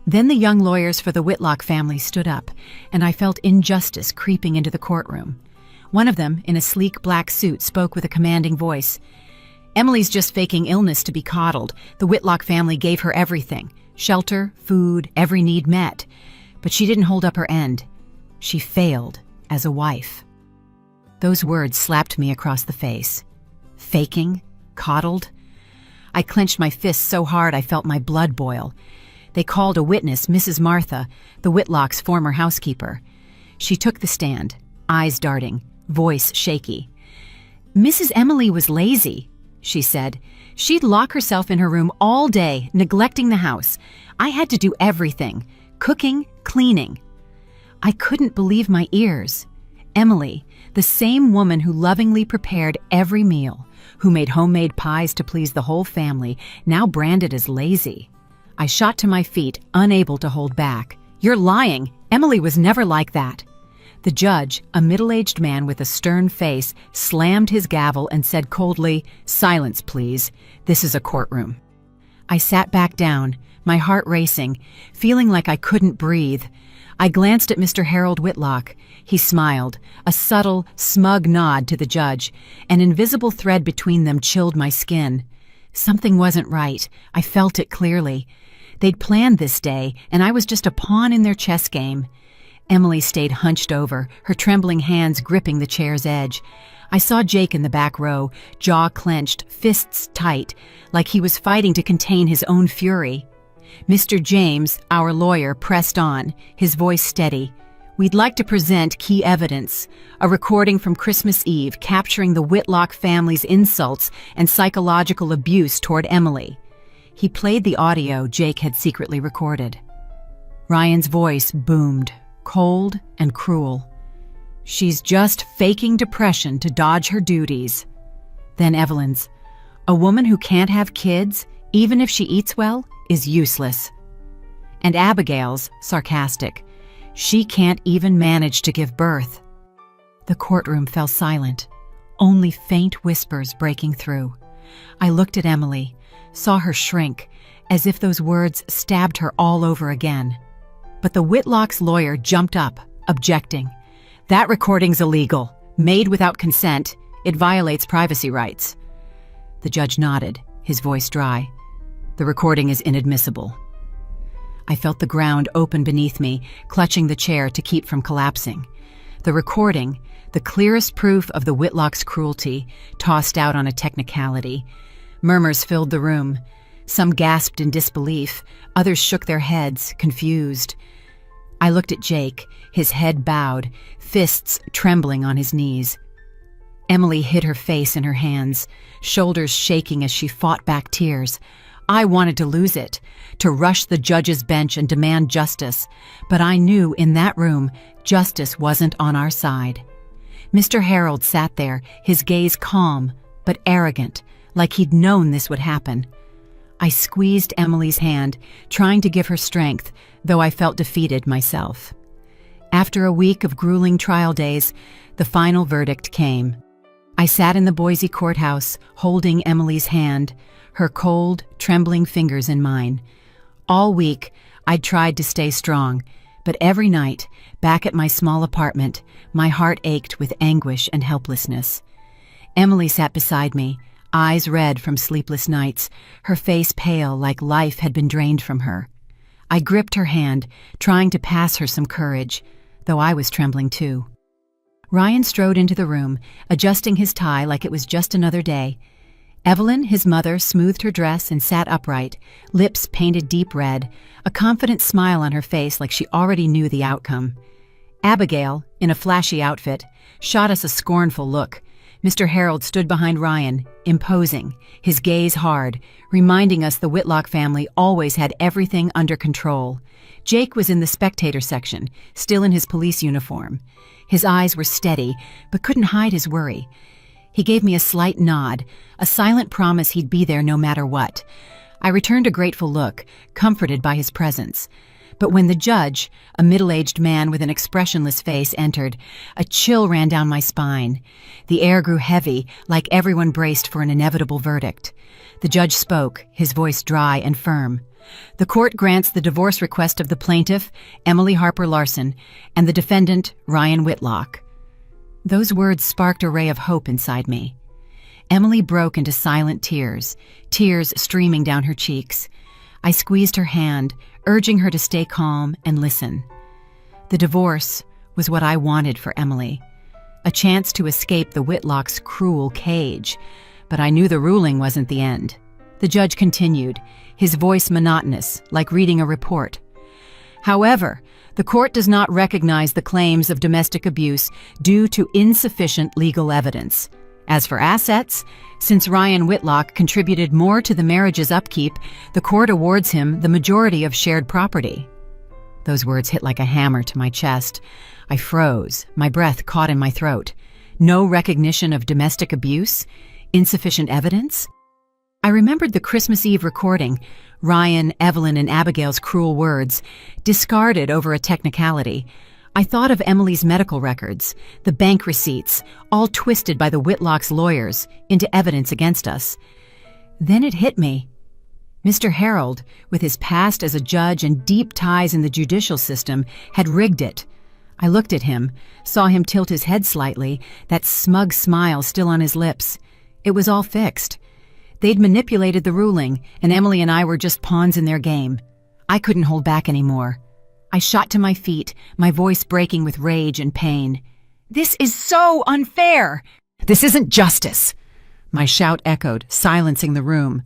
A: Then the young lawyers for the Whitlock family stood up, and I felt injustice creeping into the courtroom. One of them, in a sleek black suit, spoke with a commanding voice. "Emily's just faking illness to be coddled. The Whitlock family gave her everything. Shelter, food, every need met. But she didn't hold up her end. She failed as a wife." Those words slapped me across the face. Faking? Coddled? I clenched my fists so hard I felt my blood boil. They called a witness, Mrs. Martha, the Whitlock's former housekeeper. She took the stand, eyes darting, voice shaky. "Mrs. Emily was lazy," she said. "She'd lock herself in her room all day, neglecting the house. I had to do everything, cooking, cleaning." I couldn't believe my ears. Emily, the same woman who lovingly prepared every meal, who made homemade pies to please the whole family, now branded as lazy. I shot to my feet, unable to hold back. "You're lying. Emily was never like that." The judge, a middle-aged man with a stern face, slammed his gavel and said coldly, "Silence, please. This is a courtroom." I sat back down, my heart racing, feeling like I couldn't breathe. I glanced at Mr. Harold Whitlock. He smiled, a subtle, smug nod to the judge. An invisible thread between them chilled my skin. Something wasn't right. I felt it clearly. They'd planned this day, and I was just a pawn in their chess game. Emily stayed hunched over, her trembling hands gripping the chair's edge. I saw Jake in the back row, jaw clenched, fists tight, like he was fighting to contain his own fury. Mr. James, our lawyer, pressed on, his voice steady. "We'd like to present key evidence, a recording from Christmas Eve capturing the Whitlock family's insults and psychological abuse toward Emily." He played the audio Jake had secretly recorded. Ryan's voice boomed, cold and cruel. "She's just faking depression to dodge her duties." Then Evelyn's, "A woman who can't have kids, even if she eats well, is useless." And Abigail's, sarcastic, "She can't even manage to give birth." The courtroom fell silent, only faint whispers breaking through. I looked at Emily, saw her shrink, as if those words stabbed her all over again. But the Whitlock's lawyer jumped up, objecting. "That recording's illegal, made without consent. It violates privacy rights." The judge nodded, his voice dry. "The recording is inadmissible." I felt the ground open beneath me, clutching the chair to keep from collapsing. The recording, the clearest proof of the Whitlock's cruelty, tossed out on a technicality. Murmurs filled the room. Some gasped in disbelief, others shook their heads, confused. I looked at Jake, his head bowed, fists trembling on his knees. Emily hid her face in her hands, shoulders shaking as she fought back tears. I wanted to lose it, to rush the judge's bench and demand justice, but I knew in that room justice wasn't on our side. Mr. Harold sat there, his gaze calm but arrogant, like he'd known this would happen. I squeezed Emily's hand, trying to give her strength, though I felt defeated myself. After a week of grueling trial days, the final verdict came. I sat in the Boise courthouse, holding Emily's hand, her cold, trembling fingers in mine. All week, I'd tried to stay strong, but every night, back at my small apartment, my heart ached with anguish and helplessness. Emily sat beside me, eyes red from sleepless nights, her face pale like life had been drained from her. I gripped her hand, trying to pass her some courage, though I was trembling too. Ryan strode into the room, adjusting his tie like it was just another day. Evelyn, his mother, smoothed her dress and sat upright, lips painted deep red, a confident smile on her face like she already knew the outcome. Abigail, in a flashy outfit, shot us a scornful look, Mr. Harold stood behind Ryan, imposing, his gaze hard, reminding us the Whitlock family always had everything under control. Jake was in the spectator section, still in his police uniform. His eyes were steady, but couldn't hide his worry. He gave me a slight nod, a silent promise he'd be there no matter what. I returned a grateful look, comforted by his presence. But when the judge, a middle-aged man with an expressionless face, entered, a chill ran down my spine. The air grew heavy, like everyone braced for an inevitable verdict. The judge spoke, his voice dry and firm. The court grants the divorce request of the plaintiff, Emily Harper Larson, and the defendant, Ryan Whitlock. Those words sparked a ray of hope inside me. Emily broke into silent tears, tears streaming down her cheeks. I squeezed her hand, urging her to stay calm and listen. The divorce was what I wanted for Emily, a chance to escape the Whitlocks' cruel cage, but I knew the ruling wasn't the end. The judge continued, his voice monotonous, like reading a report. However, the court does not recognize the claims of domestic abuse due to insufficient legal evidence. As for assets, since Ryan Whitlock contributed more to the marriage's upkeep, the court awards him the majority of shared property. Those words hit like a hammer to my chest. I froze, my breath caught in my throat. No recognition of domestic abuse? Insufficient evidence? I remembered the Christmas Eve recording, Ryan, Evelyn, and Abigail's cruel words, discarded over a technicality. I thought of Emily's medical records, the bank receipts, all twisted by the Whitlocks' lawyers into evidence against us. Then it hit me. Mr. Harold, with his past as a judge and deep ties in the judicial system, had rigged it. I looked at him, saw him tilt his head slightly, that smug smile still on his lips. It was all fixed. They'd manipulated the ruling, and Emily and I were just pawns in their game. I couldn't hold back anymore. I shot to my feet, my voice breaking with rage and pain. "This is so unfair! This isn't justice!" My shout echoed, silencing the room.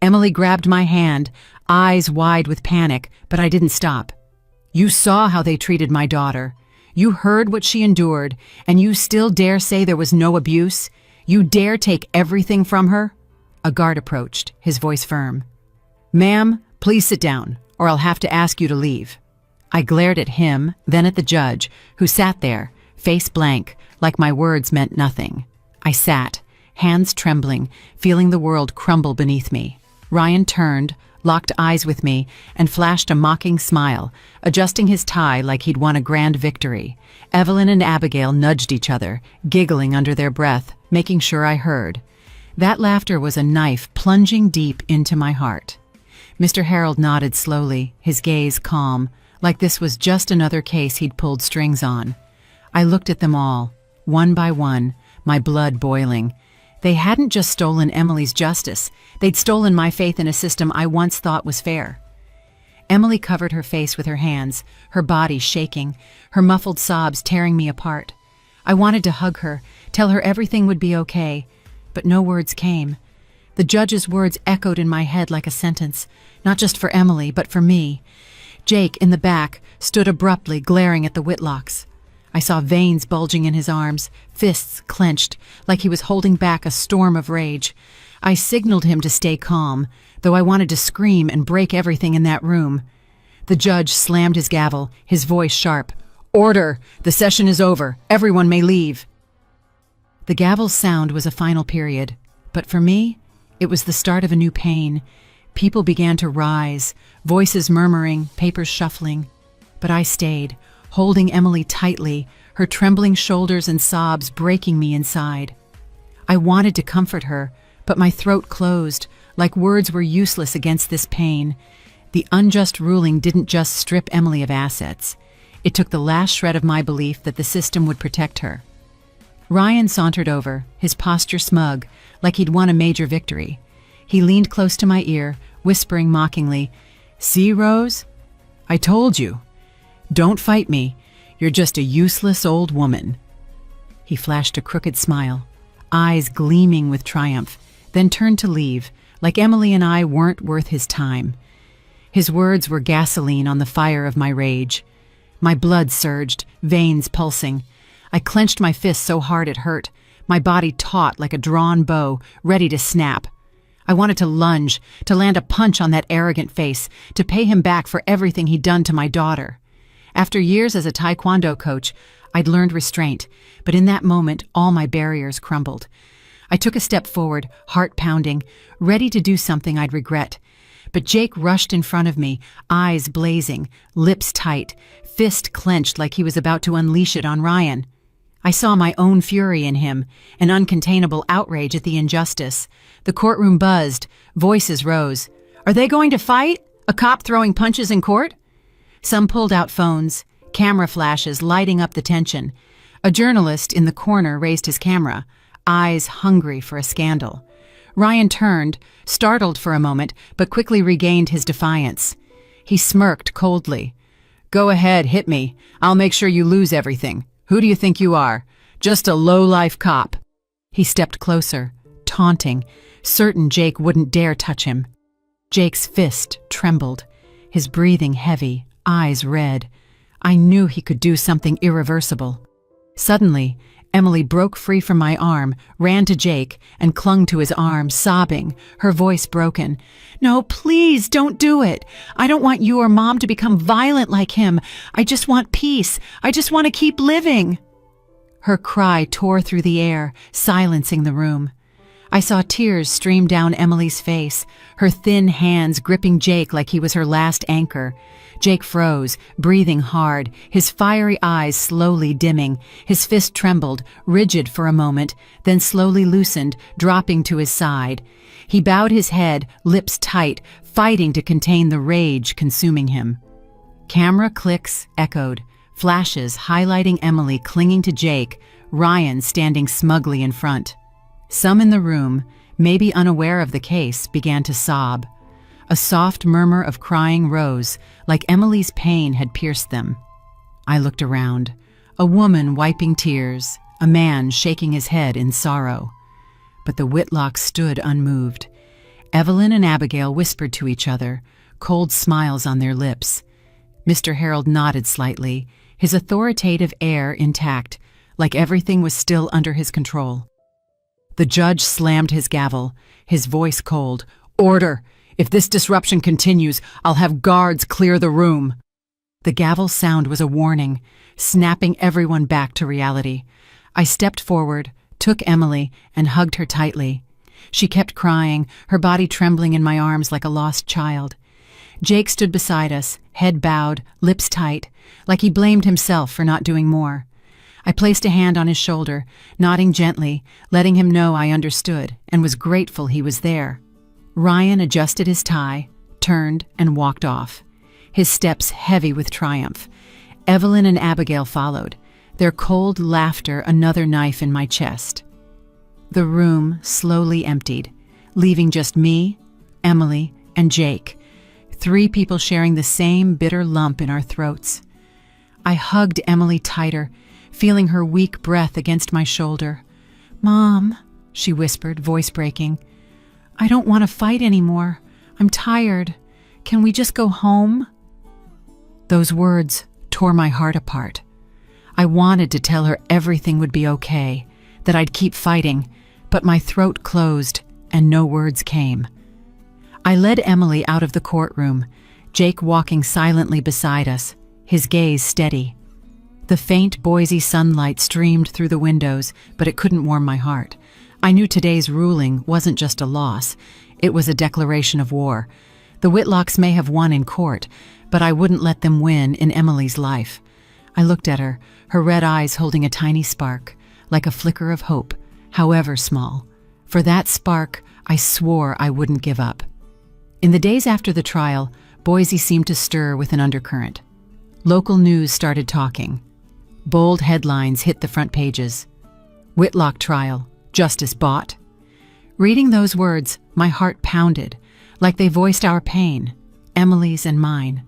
A: Emily grabbed my hand, eyes wide with panic, but I didn't stop. "You saw how they treated my daughter. You heard what she endured, and you still dare say there was no abuse? You dare take everything from her?" A guard approached, his voice firm. "Ma'am, please sit down, or I'll have to ask you to leave." I glared at him, then at the judge, who sat there, face blank, like my words meant nothing. I sat, hands trembling, feeling the world crumble beneath me. Ryan turned, locked eyes with me, and flashed a mocking smile, adjusting his tie like he'd won a grand victory. Evelyn and Abigail nudged each other, giggling under their breath, making sure I heard. That laughter was a knife plunging deep into my heart. Mr. Harold nodded slowly, his gaze calm, like this was just another case he'd pulled strings on. I looked at them all, one by one, my blood boiling. They hadn't just stolen Emily's justice, they'd stolen my faith in a system I once thought was fair. Emily covered her face with her hands, her body shaking, her muffled sobs tearing me apart. I wanted to hug her, tell her everything would be okay, but no words came. The judge's words echoed in my head like a sentence, not just for Emily, but for me. Jake, in the back, stood abruptly glaring at the Whitlocks. I saw veins bulging in his arms, fists clenched, like he was holding back a storm of rage. I signaled him to stay calm, though I wanted to scream and break everything in that room. The judge slammed his gavel, his voice sharp. "Order! The session is over. Everyone may leave." The gavel's sound was a final period, but for me, it was the start of a new pain. People began to rise, voices murmuring, papers shuffling. But I stayed, holding Emily tightly, her trembling shoulders and sobs breaking me inside. I wanted to comfort her, but my throat closed, like words were useless against this pain. The unjust ruling didn't just strip Emily of assets. It took the last shred of my belief that the system would protect her. Ryan sauntered over, his posture smug, like he'd won a major victory. He leaned close to my ear, whispering mockingly, "See, Rose? I told you. Don't fight me. You're just a useless old woman." He flashed a crooked smile, eyes gleaming with triumph, then turned to leave, like Emily and I weren't worth his time. His words were gasoline on the fire of my rage. My blood surged, veins pulsing. I clenched my fist so hard it hurt, my body taut like a drawn bow, ready to snap. I wanted to lunge, to land a punch on that arrogant face, to pay him back for everything he'd done to my daughter. After years as a taekwondo coach, I'd learned restraint, but in that moment, all my barriers crumbled. I took a step forward, heart pounding, ready to do something I'd regret. But Jake rushed in front of me, eyes blazing, lips tight, fist clenched like he was about to unleash it on Ryan. I saw my own fury in him, an uncontainable outrage at the injustice. The courtroom buzzed, voices rose. Are they going to fight? A cop throwing punches in court? Some pulled out phones, camera flashes lighting up the tension. A journalist in the corner raised his camera, eyes hungry for a scandal. Ryan turned, startled for a moment, but quickly regained his defiance. He smirked coldly. Go ahead, hit me. I'll make sure you lose everything. Who do you think you are? Just a low-life cop. He stepped closer, taunting, certain Jake wouldn't dare touch him. Jake's fist trembled, his breathing heavy, eyes red. I knew he could do something irreversible. Suddenly, Emily broke free from my arm, ran to Jake, and clung to his arm, sobbing, her voice broken. No, please, don't do it. I don't want you or Mom to become violent like him. I just want peace. I just want to keep living. Her cry tore through the air, silencing the room. I saw tears stream down Emily's face, her thin hands gripping Jake like he was her last anchor. Jake froze, breathing hard, his fiery eyes slowly dimming. His fist trembled, rigid for a moment, then slowly loosened, dropping to his side. He bowed his head, lips tight, fighting to contain the rage consuming him. Camera clicks echoed, flashes highlighting Emily clinging to Jake, Ryan standing smugly in front. Some in the room, maybe unaware of the case, began to sob. A soft murmur of crying rose, like Emily's pain had pierced them. I looked around. A woman wiping tears, a man shaking his head in sorrow. But the Whitlocks stood unmoved. Evelyn and Abigail whispered to each other, cold smiles on their lips. Mr. Harold nodded slightly, his authoritative air intact, like everything was still under his control. The judge slammed his gavel, his voice cold. Order! If this disruption continues, I'll have guards clear the room. The gavel sound was a warning, snapping everyone back to reality. I stepped forward, took Emily, and hugged her tightly. She kept crying, her body trembling in my arms like a lost child. Jake stood beside us, head bowed, lips tight, like he blamed himself for not doing more. I placed a hand on his shoulder, nodding gently, letting him know I understood and was grateful he was there. Ryan adjusted his tie, turned, and walked off, his steps heavy with triumph. Evelyn and Abigail followed, their cold laughter another knife in my chest. The room slowly emptied, leaving just me, Emily, and Jake, 3 people sharing the same bitter lump in our throats. I hugged Emily tighter, feeling her weak breath against my shoulder. Mom, she whispered, voice breaking. I don't want to fight anymore. I'm tired. Can we just go home? Those words tore my heart apart. I wanted to tell her everything would be okay, that I'd keep fighting, but my throat closed and no words came. I led Emily out of the courtroom, Jake walking silently beside us, his gaze steady. The faint Boise sunlight streamed through the windows, but it couldn't warm my heart. I knew today's ruling wasn't just a loss, it was a declaration of war. The Whitlocks may have won in court, but I wouldn't let them win in Emily's life. I looked at her, her red eyes holding a tiny spark, like a flicker of hope, however small. For that spark, I swore I wouldn't give up. In the days after the trial, Boise seemed to stir with an undercurrent. Local news started talking. Bold headlines hit the front pages. Whitlock trial, justice bought. Reading those words, my heart pounded, like they voiced our pain, Emily's and mine.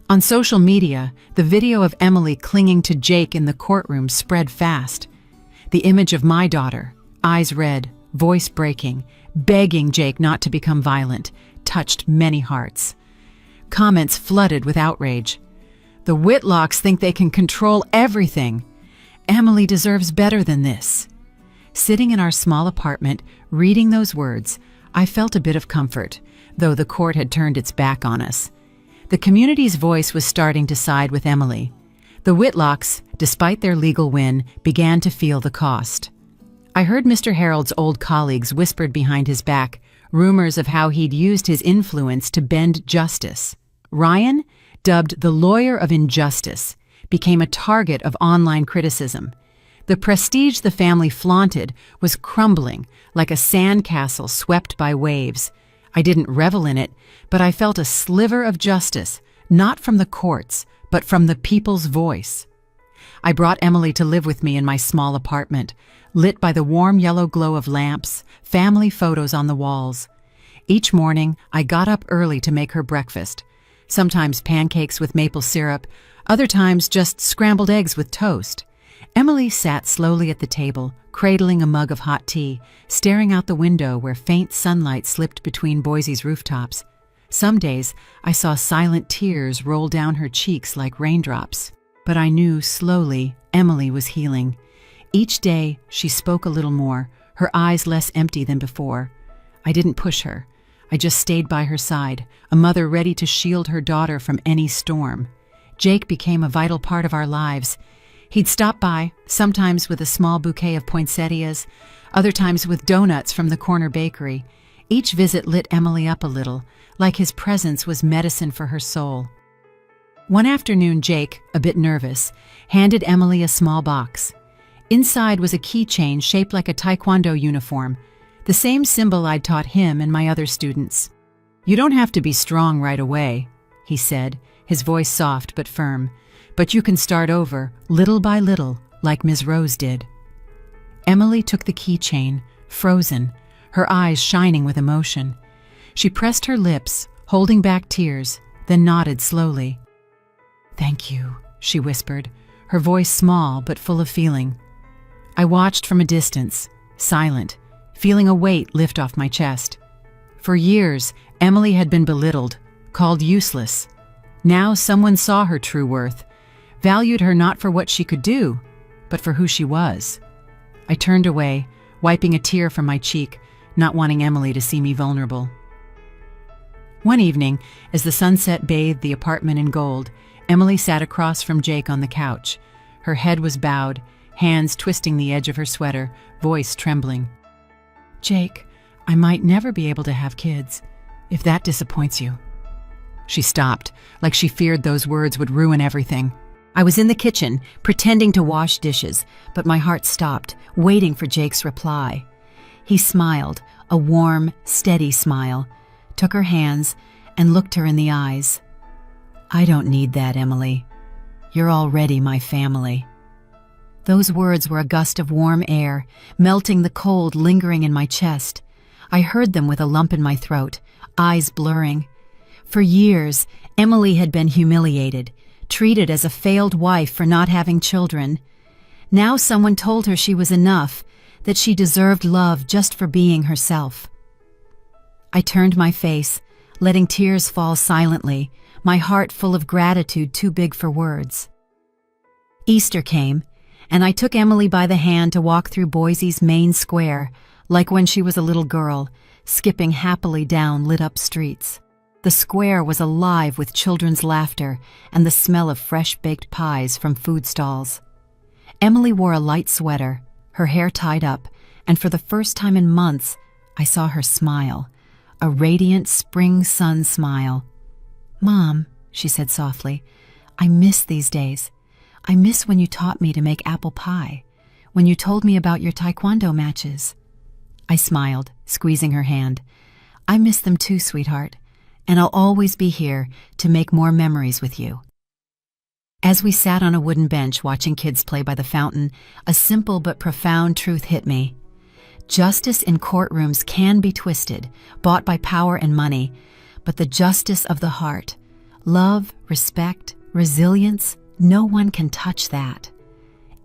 A: On social media, the video of Emily clinging to Jake in the courtroom spread fast. The image of my daughter, eyes red, voice breaking, begging Jake not to become violent, touched many hearts. Comments flooded with outrage. The Whitlocks think they can control everything. Emily deserves better than this." Sitting in our small apartment, reading those words, I felt a bit of comfort, though the court had turned its back on us. The community's voice was starting to side with Emily. The Whitlocks, despite their legal win, began to feel the cost. I heard Mr. Harold's old colleagues whispered behind his back rumors of how he'd used his influence to bend justice. Ryan, dubbed the lawyer of injustice, became a target of online criticism. The prestige the family flaunted was crumbling like a sandcastle swept by waves. I didn't revel in it, but I felt a sliver of justice, not from the courts, but from the people's voice. I brought Emily to live with me in my small apartment, lit by the warm yellow glow of lamps, family photos on the walls. Each morning, I got up early to make her breakfast, sometimes pancakes with maple syrup, other times just scrambled eggs with toast. Emily sat slowly at the table, cradling a mug of hot tea, staring out the window where faint sunlight slipped between Boise's rooftops. Some days, I saw silent tears roll down her cheeks like raindrops. But I knew slowly Emily was healing. Each day, she spoke a little more, her eyes less empty than before. I didn't push her. I just stayed by her side, a mother ready to shield her daughter from any storm. Jake became a vital part of our lives. He'd stop by, sometimes with a small bouquet of poinsettias, other times with donuts from the corner bakery. Each visit lit Emily up a little, like his presence was medicine for her soul. One afternoon, Jake, a bit nervous, handed Emily a small box. Inside was a keychain shaped like a taekwondo uniform, the same symbol I'd taught him and my other students. "You don't have to be strong right away," he said, his voice soft but firm. "But you can start over, little by little, like Ms. Rose did." Emily took the keychain, frozen, her eyes shining with emotion. She pressed her lips, holding back tears, then nodded slowly. "Thank you," she whispered, her voice small but full of feeling. I watched from a distance, silent, feeling a weight lift off my chest. For years, Emily had been belittled, called useless. Now someone saw her true worth, valued her not for what she could do, but for who she was. I turned away, wiping a tear from my cheek, not wanting Emily to see me vulnerable. One evening, as the sunset bathed the apartment in gold, Emily sat across from Jake on the couch. Her head was bowed, hands twisting the edge of her sweater, voice trembling. "Jake, I might never be able to have kids, if that disappoints you." She stopped, like she feared those words would ruin everything. I was in the kitchen, pretending to wash dishes, but my heart stopped, waiting for Jake's reply. He smiled, a warm, steady smile, took her hands, and looked her in the eyes. "I don't need that, Emily. You're already my family." Those words were a gust of warm air, melting the cold lingering in my chest. I heard them with a lump in my throat, eyes blurring. For years, Emily had been humiliated, treated as a failed wife for not having children. Now someone told her she was enough, that she deserved love just for being herself. I turned my face, letting tears fall silently, my heart full of gratitude too big for words. Easter came, and I took Emily by the hand to walk through Boise's main square, like when she was a little girl, skipping happily down lit-up streets. The square was alive with children's laughter and the smell of fresh-baked pies from food stalls. Emily wore a light sweater, her hair tied up, and for the first time in months, I saw her smile, a radiant spring sun smile. "Mom," she said softly, "I miss these days. I miss when you taught me to make apple pie, when you told me about your taekwondo matches." I smiled, squeezing her hand. "I miss them too, sweetheart, and I'll always be here to make more memories with you." As we sat on a wooden bench watching kids play by the fountain, a simple but profound truth hit me. Justice in courtrooms can be twisted, bought by power and money, but the justice of the heart, love, respect, resilience, no one can touch that.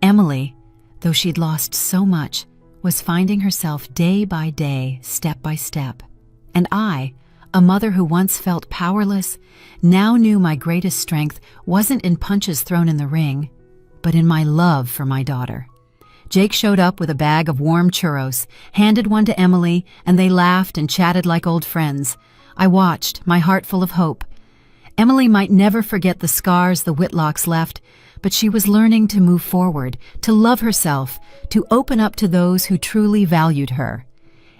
A: Emily, though she'd lost so much, was finding herself day by day, step by step. And I, a mother who once felt powerless, now knew my greatest strength wasn't in punches thrown in the ring, but in my love for my daughter. Jake showed up with a bag of warm churros, handed one to Emily, and they laughed and chatted like old friends. I watched, my heart full of hope. Emily might never forget the scars the Whitlocks left, but she was learning to move forward, to love herself, to open up to those who truly valued her.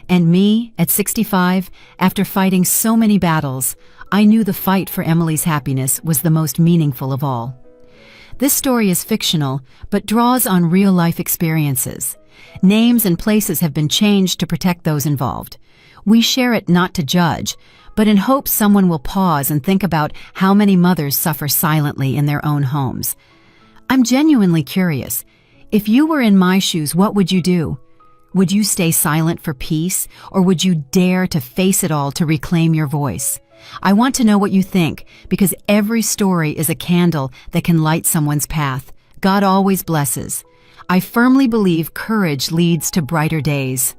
A: And me, at 65, after fighting so many battles, I knew the fight for Emily's happiness was the most meaningful of all. This story is fictional, but draws on real-life experiences. Names and places have been changed to protect those involved. We share it not to judge, but in hopes someone will pause and think about how many mothers suffer silently in their own homes. I'm genuinely curious. If you were in my shoes, what would you do? Would you stay silent for peace, or would you dare to face it all to reclaim your voice? I want to know what you think, because every story is a candle that can light someone's path. God always blesses. I firmly believe courage leads to brighter days.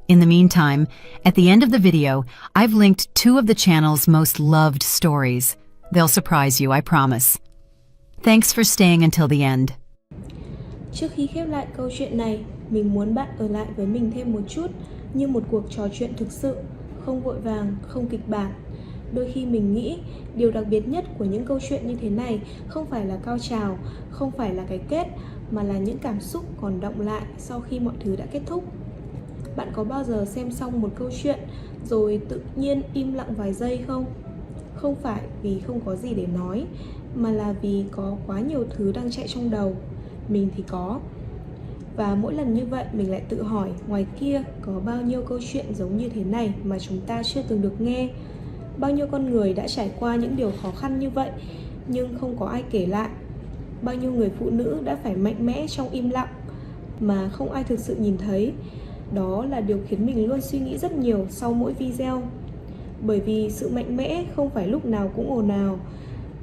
A: In the meantime, at the end of the video, I've linked 2 of the channel's most loved stories. They'll surprise you, I promise. Thanks for staying until the end.
B: Trước khi khép lại câu chuyện này, mình muốn bạn ở lại với mình thêm một chút, như một cuộc trò chuyện thực sự, không vội vàng, không kịch bản. Đôi khi mình nghĩ điều đặc biệt nhất của những câu chuyện như thế này không phải là cao trào, không phải là cái kết, mà là những cảm xúc còn đọng lại sau khi mọi thứ đã kết thúc. Bạn có bao giờ xem xong một câu chuyện rồi tự nhiên im lặng vài giây không? Không phải vì không có gì để nói, mà là vì có quá nhiều thứ đang chạy trong đầu. Mình thì có. Và mỗi lần như vậy mình lại tự hỏi ngoài kia có bao nhiêu câu chuyện giống như thế này mà chúng ta chưa từng được nghe. Bao nhiêu con người đã trải qua những điều khó khăn như vậy nhưng không có ai kể lại. Bao nhiêu người phụ nữ đã phải mạnh mẽ trong im lặng mà không ai thực sự nhìn thấy. Đó là điều khiến mình luôn suy nghĩ rất nhiều sau mỗi video. Bởi vì sự mạnh mẽ không phải lúc nào cũng ồn ào.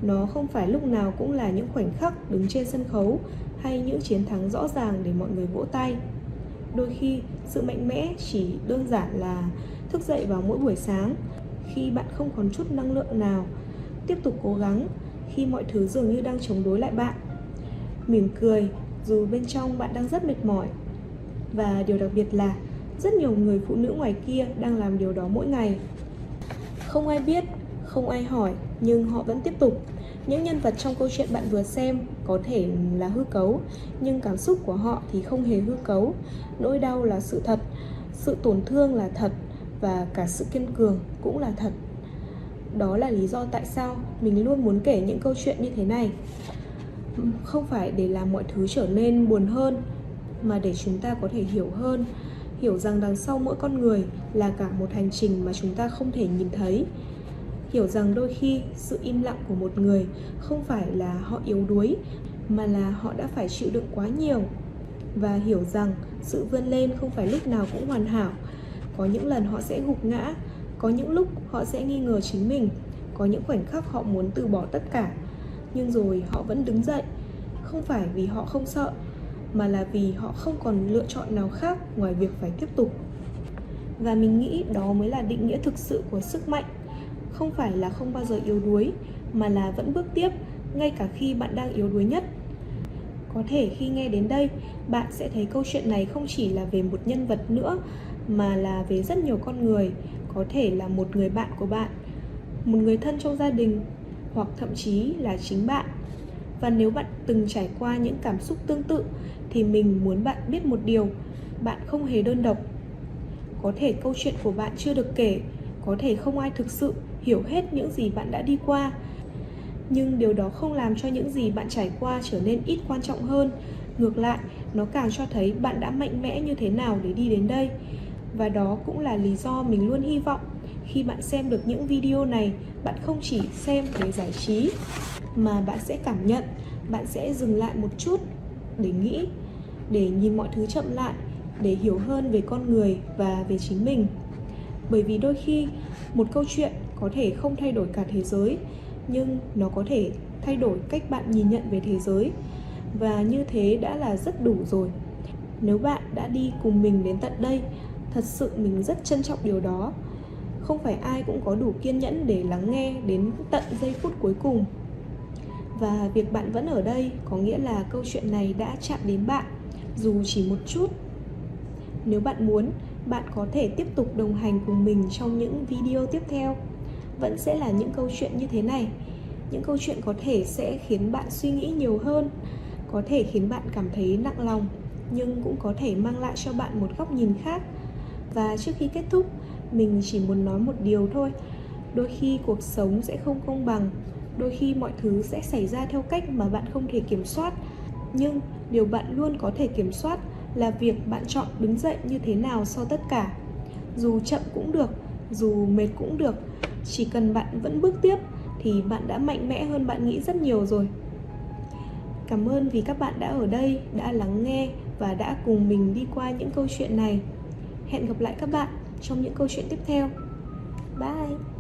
B: Nó không phải lúc nào cũng là những khoảnh khắc đứng trên sân khấu hay những chiến thắng rõ ràng để mọi người vỗ tay. Đôi khi sự mạnh mẽ chỉ đơn giản là thức dậy vào mỗi buổi sáng khi bạn không còn chút năng lượng nào, tiếp tục cố gắng khi mọi thứ dường như đang chống đối lại bạn, mỉm cười dù bên trong bạn đang rất mệt mỏi. Và điều đặc biệt là rất nhiều người phụ nữ ngoài kia đang làm điều đó mỗi ngày. Không ai biết, không ai hỏi, nhưng họ vẫn tiếp tục. Những nhân vật trong câu chuyện bạn vừa xem có thể là hư cấu, nhưng cảm xúc của họ thì không hề hư cấu. Nỗi đau là sự thật, sự tổn thương là thật, và cả sự kiên cường cũng là thật. Đó là lý do tại sao mình luôn muốn kể những câu chuyện như thế này. Không phải để làm mọi thứ trở nên buồn hơn, mà để chúng ta có thể hiểu hơn, hiểu rằng đằng sau mỗi con người là cả một hành trình mà chúng ta không thể nhìn thấy. Hiểu rằng đôi khi sự im lặng của một người không phải là họ yếu đuối, mà là họ đã phải chịu đựng quá nhiều. Và hiểu rằng sự vươn lên không phải lúc nào cũng hoàn hảo. Có những lần họ sẽ gục ngã, có những lúc họ sẽ nghi ngờ chính mình, có những khoảnh khắc họ muốn từ bỏ tất cả. Nhưng rồi họ vẫn đứng dậy, không phải vì họ không sợ, mà là vì họ không còn lựa chọn nào khác ngoài việc phải tiếp tục. Và mình nghĩ đó mới là định nghĩa thực sự của sức mạnh. Không phải là không bao giờ yếu đuối, mà là vẫn bước tiếp, ngay cả khi bạn đang yếu đuối nhất. Có thể khi nghe đến đây, bạn sẽ thấy câu chuyện này không chỉ là về một nhân vật nữa, mà là về rất nhiều con người. Có thể là một người bạn của bạn, một người thân trong gia đình, hoặc thậm chí là chính bạn. Và nếu bạn từng trải qua những cảm xúc tương tự, thì mình muốn bạn biết một điều: bạn không hề đơn độc. Có thể câu chuyện của bạn chưa được kể, có thể không ai thực sự hiểu hết những gì bạn đã đi qua, nhưng điều đó không làm cho những gì bạn trải qua trở nên ít quan trọng hơn. Ngược lại, nó càng cho thấy bạn đã mạnh mẽ như thế nào để đi đến đây. Và đó cũng là lý do mình luôn hy vọng khi bạn xem được những video này, bạn không chỉ xem để giải trí, mà bạn sẽ cảm nhận, bạn sẽ dừng lại một chút để nghĩ, để nhìn mọi thứ chậm lại, để hiểu hơn về con người và về chính mình. Bởi vì đôi khi một câu chuyện có thể không thay đổi cả thế giới, nhưng nó có thể thay đổi cách bạn nhìn nhận về thế giới. Và như thế đã là rất đủ rồi. Nếu bạn đã đi cùng mình đến tận đây, thật sự mình rất trân trọng điều đó. Không phải ai cũng có đủ kiên nhẫn để lắng nghe đến tận giây phút cuối cùng. Và việc bạn vẫn ở đây có nghĩa là câu chuyện này đã chạm đến bạn, dù chỉ một chút. Nếu bạn muốn, bạn có thể tiếp tục đồng hành cùng mình trong những video tiếp theo. Vẫn sẽ là những câu chuyện như thế này. Những câu chuyện có thể sẽ khiến bạn suy nghĩ nhiều hơn, có thể khiến bạn cảm thấy nặng lòng, nhưng cũng có thể mang lại cho bạn một góc nhìn khác. Và trước khi kết thúc, mình chỉ muốn nói một điều thôi. Đôi khi cuộc sống sẽ không công bằng, đôi khi mọi thứ sẽ xảy ra theo cách mà bạn không thể kiểm soát. Nhưng điều bạn luôn có thể kiểm soát là việc bạn chọn đứng dậy như thế nào sau tất cả. Dù chậm cũng được, dù mệt cũng được, chỉ cần bạn vẫn bước tiếp thì bạn đã mạnh mẽ hơn bạn nghĩ rất nhiều rồi. Cảm ơn vì các bạn đã ở đây, đã lắng nghe và đã cùng mình đi qua những câu chuyện này. Hẹn gặp lại các bạn trong những câu chuyện tiếp theo. Bye!